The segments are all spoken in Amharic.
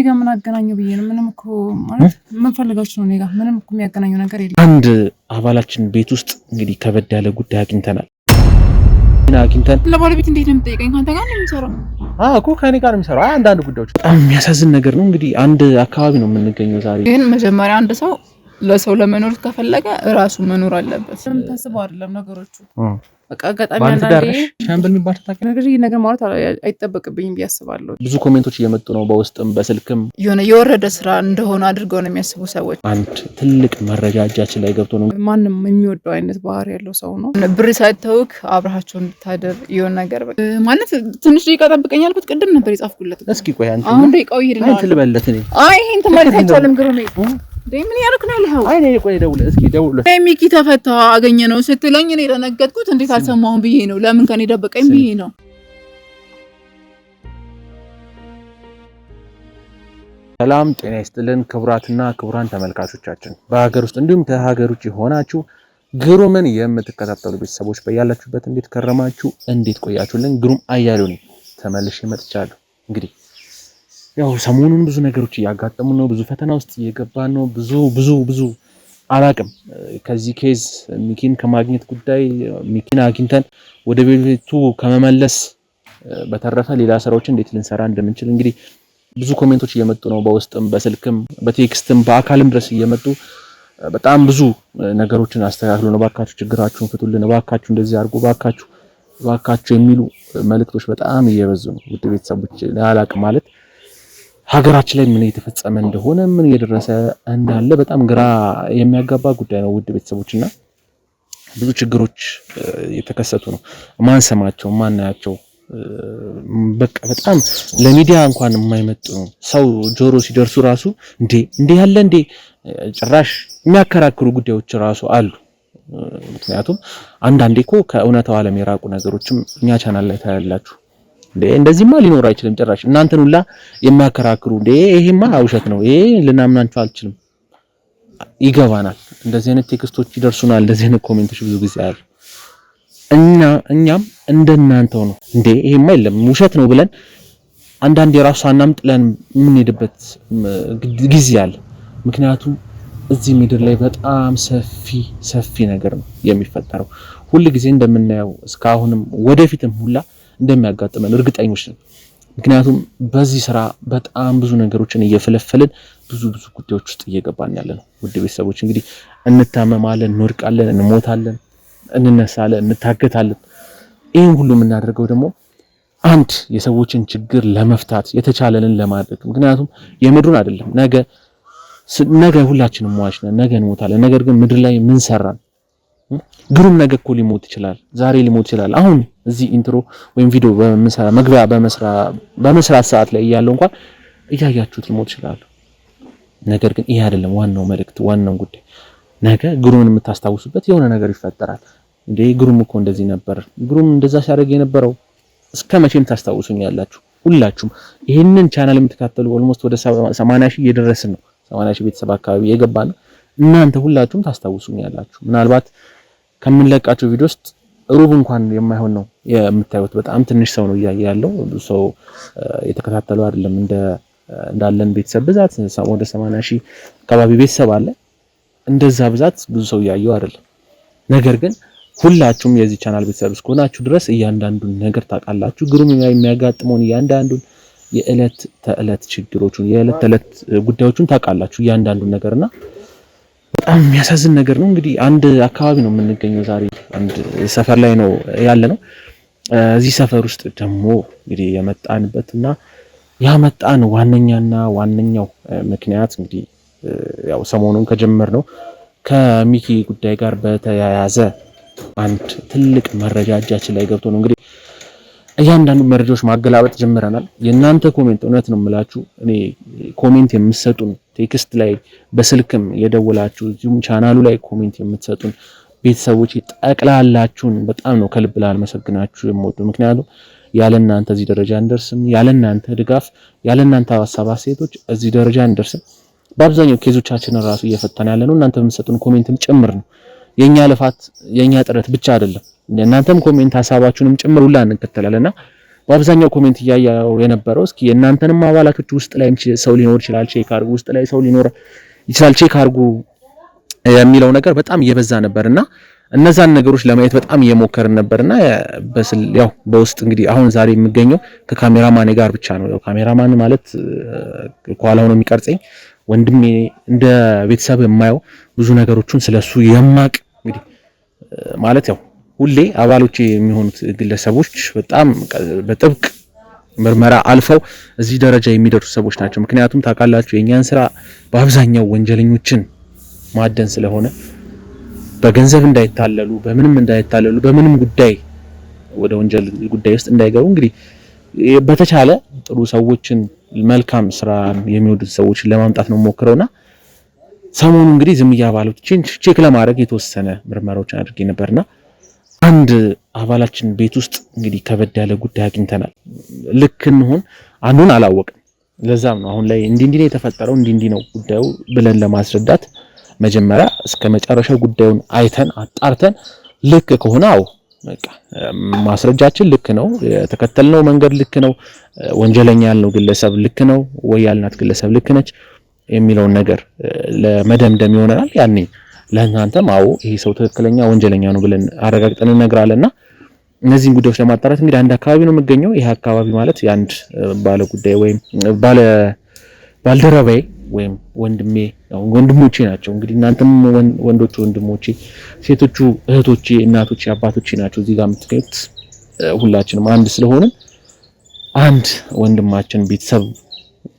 ጋር ምን አገናኘው ብዬ ነው። ምንም እኮ ማለት ምን ፈልጋችሁ ነው? እኔ ጋር ምንም እኮ የሚያገናኘው ነገር የለም። አንድ አባላችን ቤት ውስጥ እንግዲህ ከበድ ያለ ጉዳይ አግኝተናል። ለባለቤት እንዴት ነው የምትጠይቀኝ? ካንተ ጋር ነው የሚሰራው? እኮ ከኔ ጋር ነው የሚሰራው። አንዳንድ ጉዳዮች በጣም የሚያሳዝን ነገር ነው። እንግዲህ አንድ አካባቢ ነው የምንገኘው ዛሬ። ግን መጀመሪያ አንድ ሰው ለሰው ለመኖር ከፈለገ ራሱ መኖር አለበት። ምንም ታስበው አይደለም ነገሮቹ። በቃ አጋጣሚ አንዳንዴ ሻምበል የሚባል ተታከለ ነገር ማለት አይጠበቅብኝም ብዬ አስባለሁ። ብዙ ኮሜንቶች እየመጡ ነው፣ በውስጥም በስልክም የሆነ የወረደ ስራ እንደሆነ አድርገው ነው የሚያስቡ ሰዎች። አንድ ትልቅ መረጃ እጃችን ላይ ገብቶ ነው። ማንም የሚወደው አይነት ባህሪ ያለው ሰው ነው። ብር ሳይተውክ አብረሃቸው እንድታደር የሆነ ነገር ማለት ትንሽ ደቂቃ ጠብቀኝ ያልኩት ቅድም ነበር የጻፍኩለት። እስኪ ቆይ አንተ አሁን ደቂቃው ይሄድ ነው ትልበለት እኔ ይሄን ተማሪት አይቻልም ግሩም ምን ያደርክ ነው ያለው? አይ ነኝ ቆይ ደውል እስኪ ደውል። ሚኪ ተፈታ አገኘ ነው ስትለኝ እኔ ደነገጥኩት። እንዴት አልሰማሁም ብዬ ነው። ለምን ከኔ ደበቀኝ ብዬ ነው። ሰላም ጤና ይስጥልን ክቡራትና ክቡራን ተመልካቾቻችን፣ በሀገር ውስጥ እንዲሁም ከሀገር ውጭ ሆናችሁ ግሩምን የምትከታተሉ ቤተሰቦች በያላችሁበት እንዴት ከረማችሁ? እንዴት ቆያችሁልን? ግሩም አያሌው ነኝ ተመልሼ መጥቻለሁ። እንግዲህ ያው ሰሞኑን ብዙ ነገሮች እያጋጠሙ ነው። ብዙ ፈተና ውስጥ እየገባን ነው። ብዙ አላቅም። ከዚህ ኬዝ ሚኪን ከማግኘት ጉዳይ ሚኪን አግኝተን ወደ ቤቱ ከመመለስ በተረፈ ሌላ ስራዎችን እንዴት ልንሰራ እንደምንችል እንግዲህ ብዙ ኮሜንቶች እየመጡ ነው። በውስጥም በስልክም በቴክስትም በአካልም ድረስ እየመጡ በጣም ብዙ ነገሮችን አስተካክሉ ነው፣ ባካችሁ ችግራችሁን ፍቱልን፣ ባካችሁ እንደዚህ አድርጉ፣ ባካችሁ የሚሉ መልእክቶች በጣም እየበዙ ነው። ውድ ቤተሰቦች አላቅም ማለት ሀገራችን ላይ ምን እየተፈጸመ እንደሆነ ምን እየደረሰ እንዳለ በጣም ግራ የሚያጋባ ጉዳይ ነው። ውድ ቤተሰቦችና ብዙ ችግሮች እየተከሰቱ ነው። ማንሰማቸው ማናያቸው በቃ በጣም ለሚዲያ እንኳን የማይመጡ ነው። ሰው ጆሮ ሲደርሱ ራሱ እንዴ ያለ እንዴ ጭራሽ የሚያከራክሩ ጉዳዮች ራሱ አሉ። ምክንያቱም አንዳንዴ እኮ ከእውነታው ዓለም የራቁ ነገሮችም እኛ ቻናል ላይ ታያላችሁ። እንደዚህማ ሊኖር አይችልም ጭራሽ እናንተን ሁላ የሚያከራክሩ ይሄማ ውሸት ነው፣ ይሄ ልናምናችሁ አልችልም። ይገባናል። እንደዚህ አይነት ቴክስቶች ይደርሱናል፣ እንደዚህ አይነት ኮሜንቶች ብዙ ጊዜ አሉ። እኛም እንደናንተው ነው ይሄማ የለም ውሸት ነው ብለን አንዳንዴ ራሱ አናምጥለን የምንሄድበት ጊዜ አለ። ምክንያቱም እዚህ ምድር ላይ በጣም ሰፊ ነገር ነው የሚፈጠረው። ሁሉ ጊዜ እንደምናየው እስካሁንም ወደፊትም ሁላ እንደሚያጋጥመን እርግጠኞች ነን። ምክንያቱም በዚህ ስራ በጣም ብዙ ነገሮችን እየፈለፈልን ብዙ ጉዳዮች ውስጥ እየገባን ያለነው። ውድ ቤተሰቦች እንግዲህ እንታመማለን፣ እንወድቃለን፣ እንሞታለን፣ እንነሳለን፣ እንታገታለን። ይሄን ሁሉ የምናደርገው ደግሞ አንድ የሰዎችን ችግር ለመፍታት የተቻለንን ለማድረግ። ምክንያቱም የምድሩን አይደለም ነገ ሁላችንም ሟች ነን፣ ነገ እንሞታለን። ነገር ግን ምድር ላይ ምን ሰራን? ግሩም ነገ እኮ ሊሞት ይችላል፣ ዛሬ ሊሞት ይችላል። አሁን እዚህ ኢንትሮ ወይም ቪዲዮ መግቢያ በመስራት ሰዓት ላይ እያለው እንኳን እያያችሁት ሊሞት ይችላል። ነገር ግን ይሄ አይደለም ዋናው መልእክት፣ ዋናው ጉዳይ። ነገ ግሩምን የምታስታውሱበት የሆነ ነገር ይፈጠራል። ግሩም እኮ እንደዚህ ነበር፣ ግሩም እንደዛ ሲያደርግ የነበረው እስከ መቼም ታስታውሱኛላችሁ። ሁላችሁም ይሄንን ቻናል የምትከታተሉ ኦልሞስት ወደ 80 ሺህ እየደረስን ነው። 80 ሺህ ቤተሰብ አካባቢ የገባ ነው። እናንተ ሁላችሁም ታስታውሱኛላችሁ። ምናልባት ከምንለቃቸው ቪዲዮ ውስጥ ሩብ እንኳን የማይሆን ነው የምታዩት። በጣም ትንሽ ሰው ነው እያየ ያለው። ብዙ ሰው የተከታተለው አይደለም። እንዳለን ቤተሰብ ብዛት ወደ 80 ሺህ አካባቢ ቤተሰብ አለ። እንደዛ ብዛት ብዙ ሰው እያየው አይደለም። ነገር ግን ሁላችሁም የዚህ ቻናል ቤተሰብ እስከሆናችሁ ድረስ እያንዳንዱን ነገር ታውቃላችሁ። ግሩም የሚያጋጥመውን እያንዳንዱን የዕለት ተዕለት ችግሮቹን የዕለት ተዕለት ጉዳዮቹን ታውቃላችሁ እያንዳንዱን ነገርና በጣም የሚያሳዝን ነገር ነው። እንግዲህ አንድ አካባቢ ነው የምንገኘው ዛሬ፣ አንድ ሰፈር ላይ ነው ያለ ነው። እዚህ ሰፈር ውስጥ ደግሞ እንግዲህ የመጣንበትና ያመጣን ዋነኛው ምክንያት እንግዲህ ያው ሰሞኑን ከጀመርነው ከሚኪ ጉዳይ ጋር በተያያዘ አንድ ትልቅ መረጃ እጃችን ላይ ገብቶ ነው እንግዲህ እያንዳንዱ መረጃዎች ማገላበጥ ጀምረናል። የእናንተ ኮሜንት እውነት ነው የምላችሁ፣ እኔ ኮሜንት የምትሰጡን ቴክስት ላይ በስልክም የደወላችሁ እዚሁም ቻናሉ ላይ ኮሜንት የምትሰጡን ቤተሰቦች ጠቅላላችሁን በጣም ነው ከልብ ላመሰግናችሁ የምወደው። ምክንያቱም ያለ እናንተ እዚህ ደረጃ እንደርስም፣ ያለ እናንተ ድጋፍ፣ ያለ እናንተ ሀሳብ አስተያየቶች እዚህ ደረጃ እንደርስም። በአብዛኛው ኬዞቻችንን ራሱ እየፈታን ያለ ነው እናንተ የምትሰጡን ኮሜንትም ጭምር ነው። የኛ ልፋት የኛ ጥረት ብቻ አይደለም፣ እናንተም ኮሜንት ሀሳባችሁንም ጭምር ሁላ እንከተላለና በአብዛኛው ኮሜንት ያያው የነበረው እስኪ እናንተንም አባላቶች ውስጥ ላይ ሰው ሊኖር ይችላል ቼክ አድርጉ፣ ውስጥ ላይ ሰው ሊኖር ይችላል ቼክ አድርጉ የሚለው ነገር በጣም እየበዛ ነበርና እነዛን ነገሮች ለማየት በጣም እየሞከርን ነበርና ያው በውስጥ እንግዲህ አሁን ዛሬ የሚገኘው ከካሜራማኔ ጋር ብቻ ነው። ያው ካሜራማን ማለት ከኋላ ሆኖ የሚቀርጸኝ ወንድሜ እንደ ቤተሰብ የማየው ብዙ ነገሮችን ስለሱ የማቅ እንግዲህ ማለት ያው ሁሌ አባሎቼ የሚሆኑት ግለሰቦች በጣም በጥብቅ ምርመራ አልፈው እዚህ ደረጃ የሚደርሱ ሰዎች ናቸው። ምክንያቱም ታውቃላችሁ የኛን ስራ በአብዛኛው ወንጀለኞችን ማደን ስለሆነ በገንዘብ እንዳይታለሉ በምንም ጉዳይ ወደ ወንጀል ጉዳይ ውስጥ እንዳይገቡ እንግዲህ በተቻለ ጥሩ ሰዎችን መልካም ስራ የሚወዱ ሰዎችን ለማምጣት ነው ሞክረውና ሰሞኑ እንግዲህ ዝም ያባሉትን ቼክ ለማድረግ የተወሰነ ምርመራዎችን አድርጌ ነበርና አንድ አባላችን ቤት ውስጥ እንግዲህ ከበድ ያለ ጉዳይ አግኝተናል። ልክ እንሆን አንዱን አላወቅም። ለዛም ነው አሁን ላይ እንዲህ ነው የተፈጠረው እንዲህ ነው ጉዳዩ ብለን ለማስረዳት መጀመሪያ እስከ መጨረሻው ጉዳዩን አይተን አጣርተን ልክ ከሆነ በቃ ማስረጃችን ልክ ነው፣ የተከተልነው መንገድ ልክ ነው፣ ወንጀለኛ ያልነው ግለሰብ ልክ ነው ወይ ያልናት ግለሰብ ልክ ነች የሚለውን ነገር ለመደምደም ይሆናል። ያኔ ለእናንተም ይሄ ሰው ትክክለኛ ወንጀለኛ ነው ብለን አረጋግጠን እነግራለንና እነዚህን ጉዳዮች ለማጣራት እንግዲህ አንድ አካባቢ ነው የምገኘው። ይሄ አካባቢ ማለት የአንድ ባለ ጉዳይ ወይም ባልደረባዬ ወይም ወንድሞቼ ናቸው። እንግዲህ እናንተም ወንዶቹ ወንድሞቼ፣ ሴቶቹ እህቶቼ፣ እናቶቼ፣ አባቶቼ ናቸው እዚህ ጋር የምትገኙት። ሁላችንም አንድ ስለሆነ አንድ ወንድማችን ቤተሰብ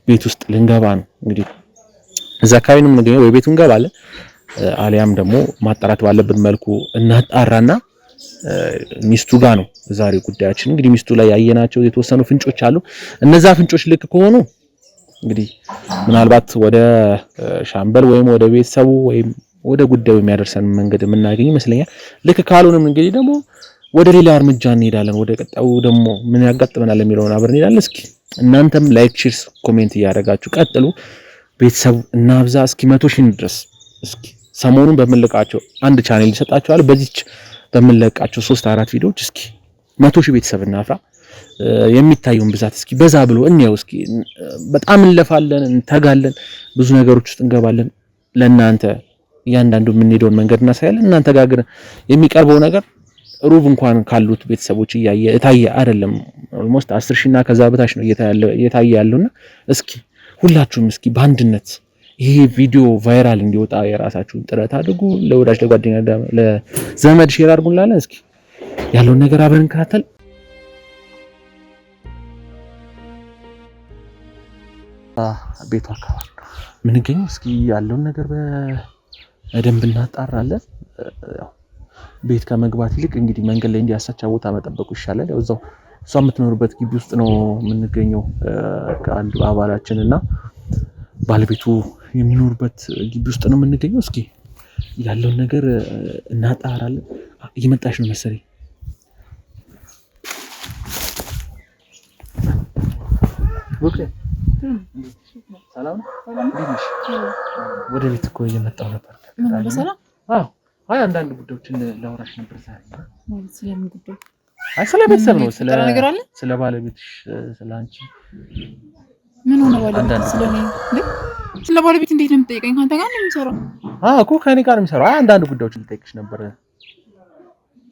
ቤት ውስጥ ልንገባ ነው። እንግዲህ እዛ አካባቢ ነው የምንገኘው። ወይ ቤቱ እንገባለን አሊያም ደግሞ ማጣራት ባለብን መልኩ እናጣራና ሚስቱ ጋር ነው ዛሬ ጉዳያችን። እንግዲህ ሚስቱ ላይ ያየናቸው የተወሰኑ ፍንጮች አሉ። እነዛ ፍንጮች ልክ ከሆኑ እንግዲህ ምናልባት ወደ ሻምበል ወይም ወደ ቤተሰቡ ወይም ወደ ጉዳዩ የሚያደርሰን መንገድ የምናገኝ ይመስለኛል። ልክ ካልሆነም እንግዲህ ደግሞ ወደ ሌላ እርምጃ እንሄዳለን። ወደ ቀጣዩ ደግሞ ምን ያጋጥመናል የሚለውን አብረን እንሄዳለን። እስኪ እናንተም ላይክ፣ ሼር፣ ኮሜንት እያደረጋችሁ ቀጥሉ። ቤተሰብ እናብዛ እስኪ 100 ሺህ ድረስ። እስኪ ሰሞኑን በመለቃቸው አንድ ቻናል ይሰጣችኋል። በዚች በመለቃቸው 3-4 ቪዲዮዎች እስኪ 100 ሺህ ቤተሰብ እናፍራ። የሚታዩን ብዛት እስኪ በዛ ብሎ እንየው። እስኪ በጣም እንለፋለን፣ እንተጋለን፣ ብዙ ነገሮች ውስጥ እንገባለን። ለእናንተ እያንዳንዱ የምንሄደውን መንገድ እናሳያለን። እናንተ ጋር ግን የሚቀርበው ነገር ሩብ እንኳን ካሉት ቤተሰቦች እየታየ አይደለም። ኦልሞስት 10 ሺህ እና ከዛ በታች ነው እየታየ ያለውና እስኪ ሁላችሁም እስኪ በአንድነት ይሄ ቪዲዮ ቫይራል እንዲወጣ የራሳችሁን ጥረት አድርጉ። ለወዳጅ ለጓደኛ ለዘመድ ሼር አድርጉላለን። እስኪ ያለውን ነገር አብረን እንከታተል። ቤቱ አካባቢ ምን ገኝ እስኪ ያለውን ነገር በደንብ እናጣራለን። ቤት ከመግባት ይልቅ እንግዲህ መንገድ ላይ እንዲያሳቻ ቦታ መጠበቁ ይሻላል። ያው እዛው እሷ የምትኖርበት ግቢ ውስጥ ነው የምንገኘው ከአንዱ አባላችን እና ባለቤቱ የሚኖርበት ግቢ ውስጥ ነው የምንገኘው። እስኪ ያለውን ነገር እናጣራለን። እየመጣች ነው መሰለኝ። ኦኬ ሰላም ወደ ቤት እኮ እየመጣሁ ነበር። በሰላም አይ አንዳንድ ጉዳዮችን ላውራሽ ነበር ዛሬ። ማለት ስለምን ጉዳይ? አይ ስለ ቤተሰብ ነው። ስለ ባለቤትሽ፣ ስለ አንቺ ምን ሆነ ባለቤት ስለኔ ስለ ባለቤት እንዴት ነው የምትጠይቀኝ? ካንተ ጋር ነው የምሰራው? እኮ ከኔ ጋር ነው የምሰራው። አይ አንዳንድ ጉዳዮችን ልጠይቅሽ ነበር።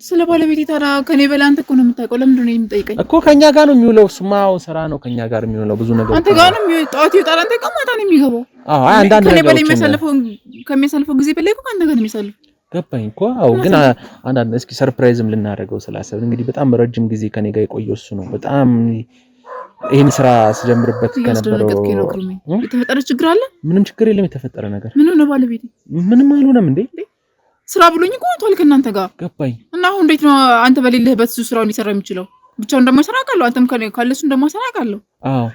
ስለ ባለቤት ታዲያ ከኔ በላይ አንተ እኮ ነው የምታውቀው። ለምንድን ነው የምትጠይቀኝ? እኮ ከኛ ጋር ነው የሚውለው። እሱማው ስራ ነው ከኛ ጋር የሚውለው። ብዙ ነገር አንተ ጋር ነው የሚውለው። ጠዋት ይወጣል፣ አንተ ጋር ማታ ነው የሚገባው። አይ አንዳንድ ነገር ከኔ በላይ ከሚያሳልፈው ጊዜ በላይ እኮ ካንተ ጋር ነው የሚያሳልፈው። ገባኝ እኮ ግን አንዳንድ እስኪ ሰርፕራይዝም ልናደርገው ስላሰብን እንግዲህ በጣም ረጅም ጊዜ ከኔ ጋር የቆየው እሱ ነው። በጣም ይሄን ስራ ስጀምርበት ከነበረው የተፈጠረ ችግር አለ? ምንም ችግር የለም። የተፈጠረ ነገር ምን ነው? ባለቤቴ ምንም አልሆነም እንዴ? ስራ ብሎኝ እኮ ወጥቷል ከእናንተ ጋር። ገባኝ። እና አሁን እንዴት ነው አንተ በሌለህበት እሱ ስራውን ሊሰራ የሚችለው? ብቻውን እንደማይሰራ አውቃለሁ። አንተም ካለሱ እንደማይሰራ አውቃለው። አዎ።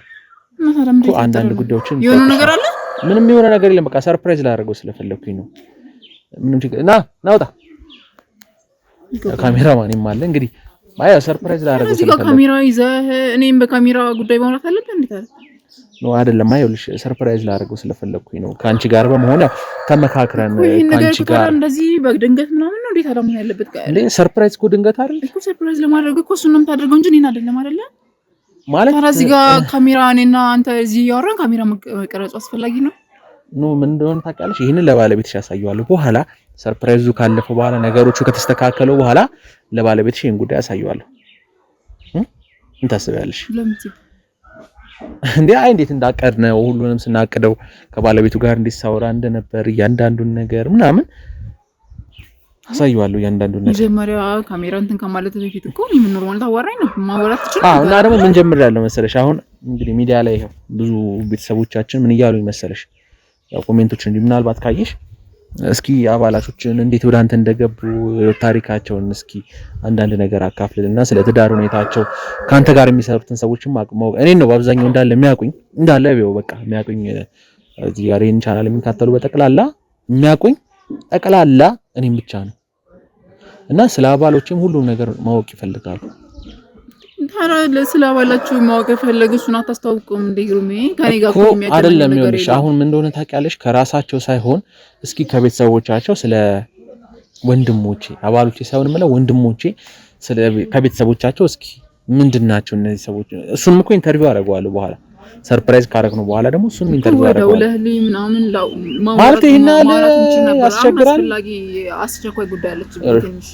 እና ታዲያ ምንድን ነው አንዳንድ ጉዳዮችን የሆነ ነገር አለ? ምንም የሆነ ነገር የለም። በቃ ሰርፕራይዝ ላደርገው ስለፈለኩኝ ነው። ምንም ችግር ናውጣ ካሜራማንም አለ እንግዲህ ማያ ሰርፕራይዝ ላደርገው ስለፈለኩኝ ነው። ካሜራ ይዘህ እኔም በካሜራ ጉዳይ ማውራት አለብን እንዴ? ታዲያ ነው አይደለም። አይውልሽ ሰርፕራይዝ ላደርገው ስለፈለኩኝ ነው። ካንቺ ጋር በመሆን ተመካክረን ካንቺ ጋር እንደዚህ በድንገት ምናምን ነው እንዴ? ታዲያ ምን ያለበት እንዴ? ሰርፕራይዝ እኮ ድንገት አይደል እኮ። ሰርፕራይዝ ለማድረግ እኮ እሱን ነው የምታደርገው እንጂ እኔን አይደለም አይደለ? ማለት እዚህ ጋር ካሜራ እኔና አንተ እዚህ ያወራን ካሜራ መቀረጹ አስፈላጊ ነው ምን እንደሆነ ታውቂያለሽ? ይሄንን ለባለቤትሽ ያሳየዋለሁ በኋላ ሰርፕራይዙ ካለፈ በኋላ ነገሮቹ ከተስተካከሉ በኋላ ለባለቤትሽ ይሄን ጉዳይ ያሳየዋለሁ። ምን ታስቢያለሽ? እንዴ አይ እንዴት እንዳቀድነው ሁሉንም ስናቀደው ከባለቤቱ ጋር እንዲሳወራ እንደነበር እያንዳንዱን ነገር ምናምን አሳየዋለሁ። እያንዳንዱን ነገር መጀመሪያ ካሜራ እንትን ከማለት በፊት እኮ ምን ኖርማል ታወራኝ ነው ማወራት ትችላለህ። እና ደግሞ ምን ጀምራለሁ መሰለሽ አሁን እንግዲህ ሚዲያ ላይ ብዙ ቤተሰቦቻችን ምን እያሉኝ መሰለሽ ያው ኮሜንቶች እንዲህ ምናልባት ካየሽ እስኪ አባላቶችን እንዴት ወደ አንተ እንደገቡ ታሪካቸውን እስኪ አንዳንድ ነገር አካፍልልና ስለ ትዳር ሁኔታቸው ካንተ ጋር የሚሰሩትን ሰዎችም አቅመው እኔን ነው በአብዛኛው እንዳለ የሚያውቁኝ እንዳለ ቢው በቃ የሚያውቁኝ እዚህ ጋር ይሄን ቻናል የሚከታተሉ በጠቅላላ የሚያውቁኝ ጠቅላላ እኔን ብቻ ነው እና ስለ አባሎችም ሁሉም ነገር ማወቅ ይፈልጋሉ። ታዲያ ስለ አባላችሁ ማወቅ የፈለጉትን አታስተዋውቁም እንዴ? ግሩሜ ከኔ ጋር እኮ አይደለም ይኸውልሽ፣ አሁን ምን እንደሆነ ታውቂያለሽ? ከራሳቸው ሳይሆን እስኪ ከቤተሰቦቻቸው ስለ ወንድሞቼ አባሎቼ ሳይሆን ማለት ወንድሞቼ ስለ ከቤተሰቦቻቸው እስኪ ምንድናቸው እነዚህ ሰዎች? እሱንም እኮ ኢንተርቪው አደርገዋለሁ በኋላ ሰርፕራይዝ ካረግነው በኋላ ደግሞ እሱንም ኢንተርቪው አደርገዋለሁ። ለህሊ ምናምን ማለት ይሄና ያስቸግራል። አስቸኳይ ጉዳይ አለች ትንሽ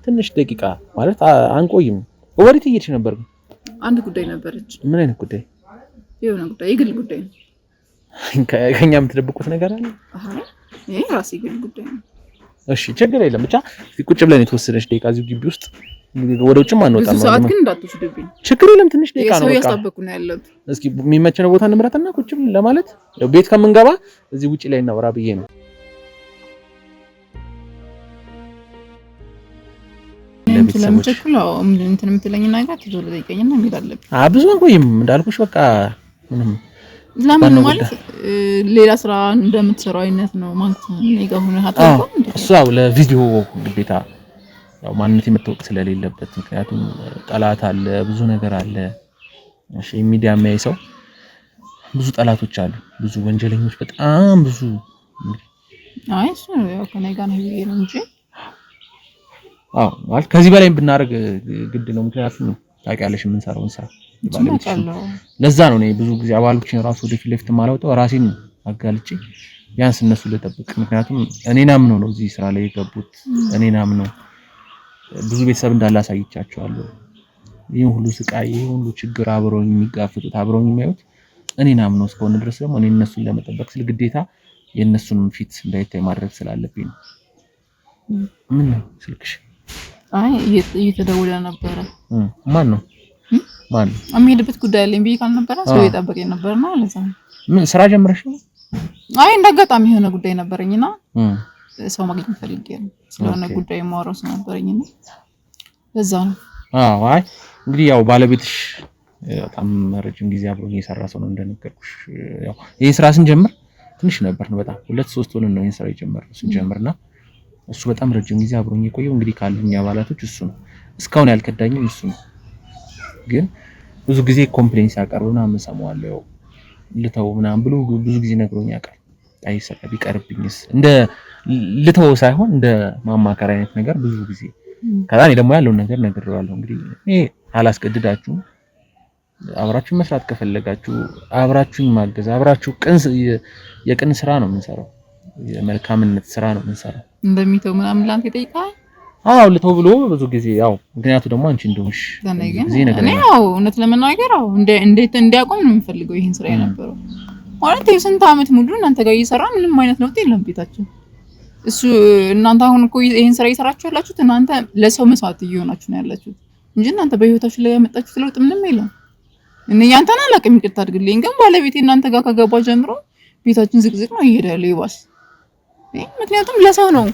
ትንሽ ደቂቃ ማለት አንቆይም። ወዴት እየሄድሽ ነበር? አንድ ጉዳይ ነበረች። ምን አይነት ጉዳይ? የሆነ ጉዳይ የግል ጉዳይ ነው። ከኛ የምትደብቁት ነገር አለ? ይሄ ራሴ የግል ጉዳይ ነው። እሺ ችግር የለም። ብቻ ቁጭ ብለን የተወሰነች ደቂቃ እዚሁ ግቢ ውስጥ ወደ ውጭም አንወጣም። ብዙ ሰዓት ግን እንዳትወስድብኝ። ችግር የለም። ትንሽ ደቂቃ ነው። ሰው ያስጠበቁ ነው ያለው። እስኪ የሚመቸነው ቦታ እንምረጥና ቁጭ ብለን ለማለት ቤት ከምንገባ እዚህ ውጪ ላይ እናወራ ብዬ ነው። ለምቸኩላው እንትን የምትለኝ ነገር ትዞ ለጠይቀኝና እንሄድ አለብኝ። ብዙ አንቆይም እንዳልኩሽ በቃ ምንም ለምን ማለት ሌላ ስራ እንደምትሰራው አይነት ነው ማለት ነው። ጋር ሆነ አታውቅም እንዴ? እሱ ያው ለቪዲዮ ግዴታ ያው ማንነት መታወቅ ስለሌለበት ምክንያቱም ጠላት አለ፣ ብዙ ነገር አለ። እሺ ሚዲያ የሚያይ ሰው ብዙ ጠላቶች አሉ፣ ብዙ ወንጀለኞች በጣም ብዙ። አይ እሱ ያው ከኔ ጋር ነው ይሄ ነው እንጂ ማለት ከዚህ በላይ ብናደርግ ግድ ነው። ምክንያቱም ታውቂያለሽ የምንሰራውን ስራ ለዛ ነው እኔ ብዙ ጊዜ አባሎችን ራሱ ወደ ፊት ለፊት ማላውጣው ራሴን አጋልጬ ቢያንስ እነሱ ልጠብቅ። ምክንያቱም እኔን አምነው ነው እዚህ ስራ ላይ የገቡት። እኔን አምነው ብዙ ቤተሰብ እንዳላሳይቻቸዋለሁ። ይሄን ሁሉ ስቃይ፣ ይሄን ሁሉ ችግር አብረውኝ የሚጋፍጡት አብረውኝ የሚያዩት እኔን አምነው እስከሆነ ድረስ ደግሞ እኔ እነሱን ለመጠበቅ ስል ግዴታ የእነሱንም ፊት እንዳይታይ ማድረግ ስላለብኝ ነው። ምን ነው ስልክሽ? አይ እየተደወለ ነበረ። ማን ነው? የሚሄድበት ጉዳይ አለኝ ብዬሽ ካልነበረ ሰው እየጠበቀኝ ነበርና ለዛ ነው። ምን ስራ ጀምረሽ ነው? አይ እንዳጋጣሚ የሆነ ጉዳይ ነበረኝና ሰው ማግኘት ፈልጌ ነው። ስለሆነ ጉዳይ ማውራው ነበረኝና ለዛ ነው። አይ እንግዲህ ያው ባለቤትሽ በጣም ረጅም ጊዜ አብሮኝ የሰራ ሰው ነው እንደነገርኩሽ። ያው ይሄ ስራ ስንጀምር ትንሽ ነበር ነው በጣም 2-3 ሆነን ነው ይሄን ስራ የጀመርነው ስንጀምርና እሱ በጣም ረጅም ጊዜ አብሮኝ የቆየው እንግዲህ ካሉኝ አባላቶች እሱ ነው። እስካሁን ያልከዳኝም እሱ ነው። ግን ብዙ ጊዜ ኮምፕሌንስ ያቀርቡና ሰማዋለሁ ልተው ምናምን ብሎ ብዙ ጊዜ ነግሮኝ ያውቃል። አይሰራ ቢቀርብኝስ እንደ ልተው ሳይሆን እንደ ማማከር አይነት ነገር ብዙ ጊዜ ከዛ እኔ ደግሞ ያለውን ነገር ነግሬዋለሁ። እንግዲህ እኔ አላስገድዳችሁ፣ አብራችሁ መስራት ከፈለጋችሁ አብራችሁኝ ማገዝ፣ አብራችሁ የቅን ስራ ነው የምንሰራው፣ የመልካምነት ስራ ነው የምንሰራው። እንደሚተው ምናምን ላንተ ይጠይቃል። ልተው ብሎ ብዙ ጊዜ ያው ምክንያቱ ደግሞ አንቺ እንደሆንሽ ጊዜ ነገር ነው። ያው እውነት ለመናገር እንዴት እንዲያቆም ነው የምፈልገው ይሄን ስራ የነበረው ማለት የስንት ዓመት ሙሉ እናንተ ጋር እየሰራ ምንም አይነት ለውጥ የለም ቤታችን። እሱ እናንተ አሁን እኮ ይሄን ስራ እየሰራችሁ ያላችሁት እናንተ ለሰው መስዋዕት እየሆናችሁ ነው ያላችሁት እንጂ እናንተ በህይወታችሁ ላይ ያመጣችሁት ለውጥ ምንም የለም። ያንተን አላውቅም፣ ይቅርታ አድርግልኝ። ግን ባለቤቴ እናንተ ጋር ከገባ ጀምሮ ቤታችን ዝቅዝቅ ነው እየሄደ ያለው ይባስ። ምክንያቱም ለሰው ነው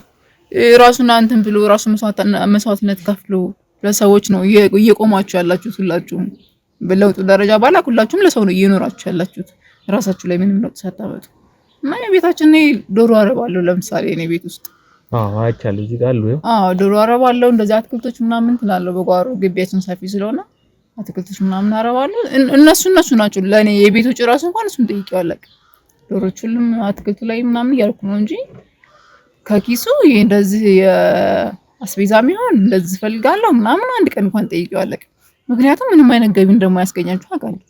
ራሱን አንተን ብሎ ራሱ መስዋዕትነት ከፍሎ ለሰዎች ነው እየቆማችሁ ያላችሁት። ሁላችሁም በለውጡ ደረጃ ባላ ሁላችሁም ለሰው ነው እየኖራችሁ ያላችሁት ራሳችሁ ላይ ምንም ለውጥ ሳታመጡ እና የቤታችን እኔ ዶሮ አረባለሁ። ለምሳሌ እኔ ቤት ውስጥ አይቻለሁ እዚህ ጋር አሉ። ዶሮ አረባለሁ። እንደዚህ አትክልቶች ምናምን ትላለሁ። በጓሮ ግቢያችን ሰፊ ስለሆነ አትክልቶች ምናምን አረባለሁ። እነሱ ናቸው ለኔ የቤት ውጭ ራሱ እንኳን እሱን ጠይቄው አለቀ። ዶሮች ሁሉም አትክልቱ ላይ ምናምን እያልኩ ነው እንጂ ከኪሱ ይሄ እንደዚህ የአስቤዛ የሚሆን እንደዚህ ፈልጋለሁ ምናምን አንድ ቀን እንኳን ጠይቄው አለቀ። ምክንያቱም ምንም አይነት ገቢ እንደማያስገኛችሁ አውቃለሁ።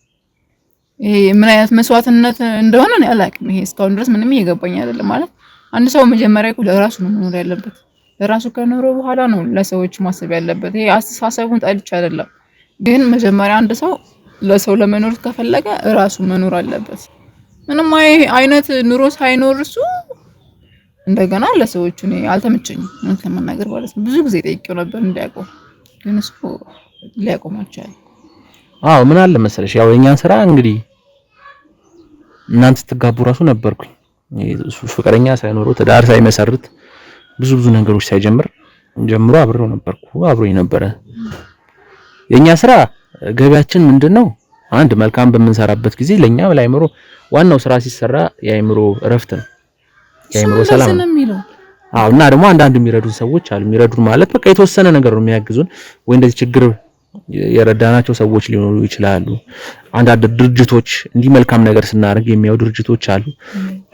ይሄ ምን አይነት መስዋዕትነት እንደሆነ ነው አላውቅም። ይሄ እስካሁን ድረስ ምንም እየገባኝ አይደለም። ማለት አንድ ሰው መጀመሪያ እኮ ለራሱ ነው መኖር ያለበት። ለራሱ ከኖረ በኋላ ነው ለሰዎች ማሰብ ያለበት። ይሄ አስተሳሰቡን ጠልቼ አይደለም፣ ግን መጀመሪያ አንድ ሰው ለሰው ለመኖር ከፈለገ ራሱ መኖር አለበት። ምንም አይነት ኑሮ ሳይኖር እሱ እንደገና ለሰዎች እኔ አልተመቸኝም። እውነት ለመናገር ማለት ነው ብዙ ጊዜ ጠይቄው ነበር እንዲያቆም፣ ግን እሱ ሊያቆም አልቻለም። አዎ ምን አለ መሰለሽ ያው የኛን ስራ እንግዲህ እናንተ ስትጋቡ ራሱ ነበርኩኝ። እሱ ፍቅረኛ ሳይኖረው ትዳር ሳይመሰርት ብዙ ነገሮች ሳይጀምር ጀምሮ አብሬው ነበርኩ፣ አብሮኝ ነበረ። የኛ ስራ ገቢያችን ምንድነው? አንድ መልካም በምንሰራበት ጊዜ ለኛ ለአይምሮ ዋናው ስራ ሲሰራ የአይምሮ እረፍት ነው፣ የአይምሮ ሰላም ነው። አዎ እና ደግሞ አንዳንድ የሚረዱን ሰዎች አሉ። የሚረዱን ማለት በቃ የተወሰነ ነገር ነው የሚያግዙን፣ ወይ እንደዚህ ችግር የረዳናቸው ሰዎች ሊኖሩ ይችላሉ። አንዳንድ ድርጅቶች እንዲህ መልካም ነገር ስናደርግ የሚያዩ ድርጅቶች አሉ።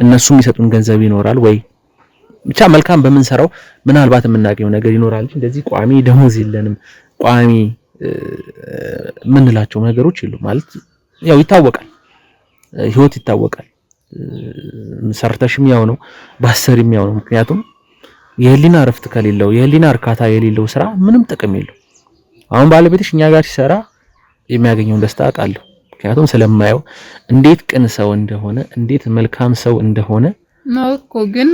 እነሱም የሚሰጡን ገንዘብ ይኖራል፣ ወይ ብቻ መልካም በምንሰራው ምናልባት የምናገኘው ነገር ይኖራል እንጂ እንደዚህ ቋሚ ደሞዝ የለንም። ቋሚ ምንላቸው ነገሮች የሉ ማለት ያው ይታወቃል፣ ህይወት ይታወቃል። ሰርተሽም ያው ነው፣ ባሰሪም ያው ነው። ምክንያቱም የህሊና እረፍት ከሌለው የህሊና እርካታ የሌለው ስራ ምንም ጥቅም የለው። አሁን ባለቤትሽ እኛ ጋር ሲሰራ የሚያገኘውን ደስታ አውቃለሁ። ምክንያቱም ስለማየው እንዴት ቅን ሰው እንደሆነ እንዴት መልካም ሰው እንደሆነ ነው እኮ። ግን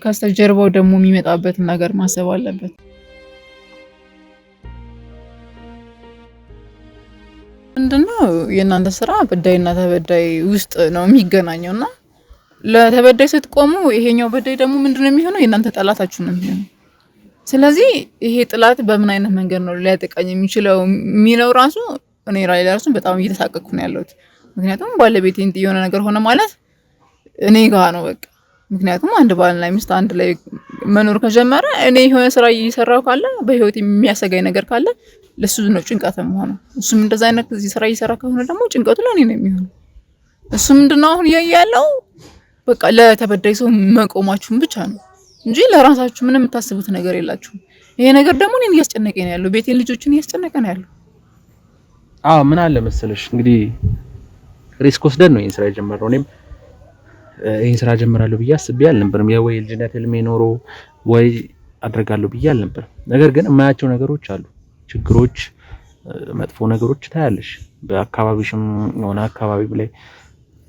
ከስተጀርባው ደግሞ የሚመጣበትን ነገር ማሰብ አለበት። ምንድነው የእናንተ ስራ በዳይና ተበዳይ ውስጥ ነው የሚገናኘውና ለተበዳይ ስትቆሙ ይሄኛው በዳይ ደግሞ ምንድነው የሚሆነው? የእናንተ ጠላታችሁ ነው የሚሆነው። ስለዚህ ይሄ ጥላት በምን አይነት መንገድ ነው ሊያጠቃኝ የሚችለው የሚለው ራሱ እኔ ራሱ በጣም እየተሳቀቅኩ ነው ያለሁት። ምክንያቱም ባለቤቴን የሆነ ነገር ሆነ ማለት እኔ ጋር ነው በቃ። ምክንያቱም አንድ ባልና ሚስት አንድ ላይ መኖር ከጀመረ እኔ የሆነ ስራ እየሰራሁ ካለ በህይወት የሚያሰጋኝ ነገር ካለ ለሱ ነው ጭንቀት የሚሆነው። እሱም እንደዛ አይነት ስራ እየሰራ ከሆነ ደግሞ ጭንቀቱ ለኔ ነው የሚሆነው። እሱ ምንድነው አሁን ያያለው በቃ ለተበዳይ ሰው መቆማችሁን ብቻ ነው እንጂ ለራሳችሁ ምንም የምታስቡት ነገር የላችሁም። ይሄ ነገር ደግሞ እኔን እያስጨነቀኝ ነው ያለው፣ ቤቴን ልጆችን እያስጨነቀ ነው ያለው። አዎ ምን አለ መሰለሽ እንግዲህ ሪስክ ወስደን ነው ይሄን ስራ የጀመርነው። እኔም ይሄን ስራ ጀምራለሁ ብዬ አስቤ አልነበረም። ወይ ልጅነት ህልሜ ኖሮ ወይ አድርጋለሁ ብዬ አልነበረም። ነገር ግን የማያቸው ነገሮች አሉ፣ ችግሮች፣ መጥፎ ነገሮች ታያለሽ። በአካባቢሽም ሆነ አካባቢ ላይ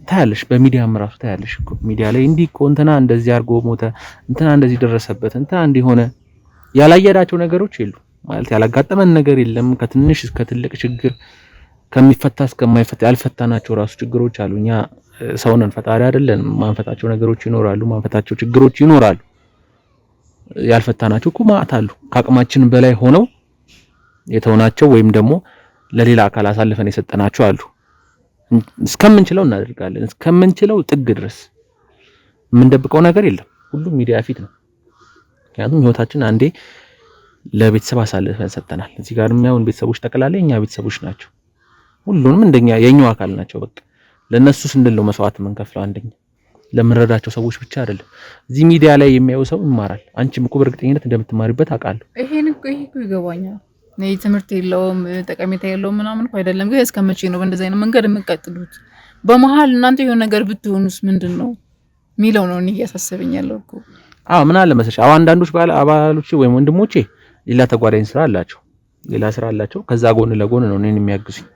ታያለሽ፣ በሚዲያም ራሱ ታያለሽ። ሚዲያ ላይ እንዲህ እኮ እንትና እንደዚህ አድርጎ ሞተ፣ እንትና እንደዚህ ደረሰበት፣ እንትና እንዲሆነ ያላየዳቸው ነገሮች የሉ ማለት ያላጋጠመን ነገር የለም። ከትንሽ እስከ ትልቅ ችግር ከሚፈታ እስከማይፈታ ያልፈታናቸው ራሱ ችግሮች አሉ። እኛ ሰው ነን፣ ፈጣሪ አይደለን። ማንፈታቸው ነገሮች ይኖራሉ፣ ማንፈታቸው ችግሮች ይኖራሉ። ያልፈታናቸው እኮ ማዕት አሉ። ከአቅማችን በላይ ሆነው የተውናቸው ወይም ደግሞ ለሌላ አካል አሳልፈን የሰጠናቸው አሉ። እስከምንችለው እናደርጋለን፣ እስከምንችለው ጥግ ድረስ የምንደብቀው ነገር የለም። ሁሉም ሚዲያ ፊት ነው። ምክንያቱም ህይወታችን አንዴ ለቤተሰብ አሳልፈን ሰጥተናል። እዚህ ጋር የሚያውን ቤተሰቦች ጠቅላላ የኛ ቤተሰቦች ናቸው። ሁሉንም እንደኛ የኛው አካል ናቸው። በቃ ለነሱ ስንል ነው መስዋዕት የምንከፍለው። አንደኛ ለምንረዳቸው ሰዎች ብቻ አይደለም። እዚህ ሚዲያ ላይ የሚያየው ሰው ይማራል። አንቺም እኮ በእርግጠኝነት እንደምትማሪበት አውቃለሁ። ይሄ እኮ ይገባኛል። እኔ ትምህርት የለውም ጠቀሜታ የለውም ምናምን እኮ አይደለም። ግን እስከመቼ ነው በእንደዚህ አይነት መንገድ የምትቀጥሉት? በመሀል እናንተ የሆነ ነገር ብትሆኑስ ምንድን ነው የሚለው ነው እኔ እያሳሰበኝ ያለው እኮ። አዎ ምን አለ መሰለሽ አንዳንዶች አባሎቼ ወይም ወንድሞቼ ሌላ ተጓዳኝ ስራ አላቸው፣ ሌላ ስራ አላቸው። ከዛ ጎን ለጎን ነው እኔን የሚያግዙኝ።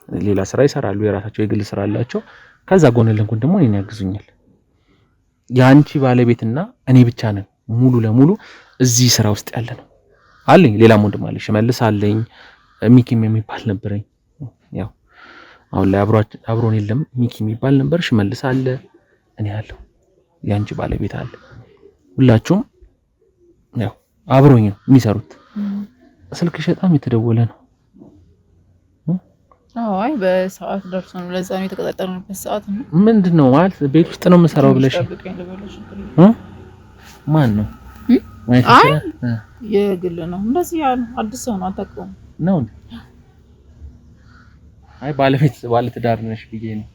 ሌላ ስራ ይሰራሉ፣ የራሳቸው የግል ስራ አላቸው። ከዛ ጎን ለጎን ደግሞ እኔን ያግዙኛል። የአንቺ ባለቤትና እኔ ብቻ ነን ሙሉ ለሙሉ እዚህ ስራ ውስጥ ያለ ነው አለኝ። ሌላም ወንድም አለኝ፣ ሽመልስ አለኝ፣ ሚኪም የሚባል ነበረኝ። ያው አሁን ላይ አብሮን የለም። ሚኪ የሚባል ነበር፣ ሽመልስ አለ፣ እኔ አለሁ፣ የአንቺ ባለቤት አለ። ሁላችሁም ያው አብሮኝ ነው የሚሰሩት። ስልክሽ በጣም የተደወለ ነው። አይ በሰዓት ደርሶ ነው፣ ለዛ ነው የተቀጣጠርንበት ሰዓት ነው። ምንድነው ማለት ቤት ውስጥ ነው የምሰራው ብለሽ ማን ነው? አይ የግል ነው እንደዚህ ያለ አዲስ ሰው ነው አታውቀውም ነው። አይ ባለትዳር ነሽ ብዬ ነው።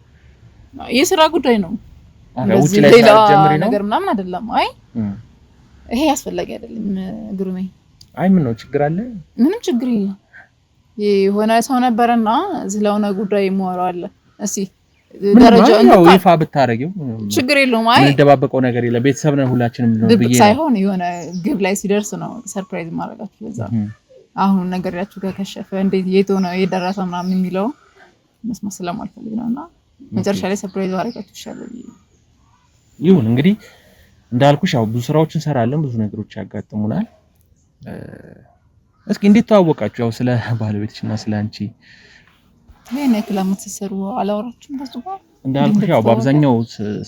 የሥራ ጉዳይ ነው። ውጭ ላይ ጀምሪ ነው ነገር ምናምን አይደለም። አይ ይሄ አስፈላጊ አይደለም ግሩሜ። አይ ምን ነው ችግር አለ? ምንም ችግር የለም። የሆነ ሰው ነበርና ስለሆነ ጉዳይ ይሞራው አለ እስቲ ደረጃው ነው ይፋ ብታረጊው ችግር የለውም አይ እንደባበቀው ነገር የለም ቤተሰብ ነው ሁላችንም ነው ብዬ ሳይሆን የሆነ ግብ ላይ ሲደርስ ነው ሰርፕራይዝ ማድረጋችሁ ለዛ አሁን ነገርያችሁ ከከሸፈ እንዴት የት ሆነ የደረሰ ምናምን የሚለው መስማት ስለማልፈልግ ነውና መጨረሻ ላይ ሰርፕራይዝ አድርጋችሁ ይሻላል ይሁን እንግዲህ እንዳልኩሽ ያው ብዙ ስራዎችን እንሰራለን ብዙ ነገሮች ያጋጥሙናል እስኪ እንዴት ተዋወቃችሁ ያው ስለ ባለቤትሽና ስለ አንቺ ምን ያክላም ተሰሩ አላወራችሁም በጽሁፍ እንዳልኩሽ ያው በአብዛኛው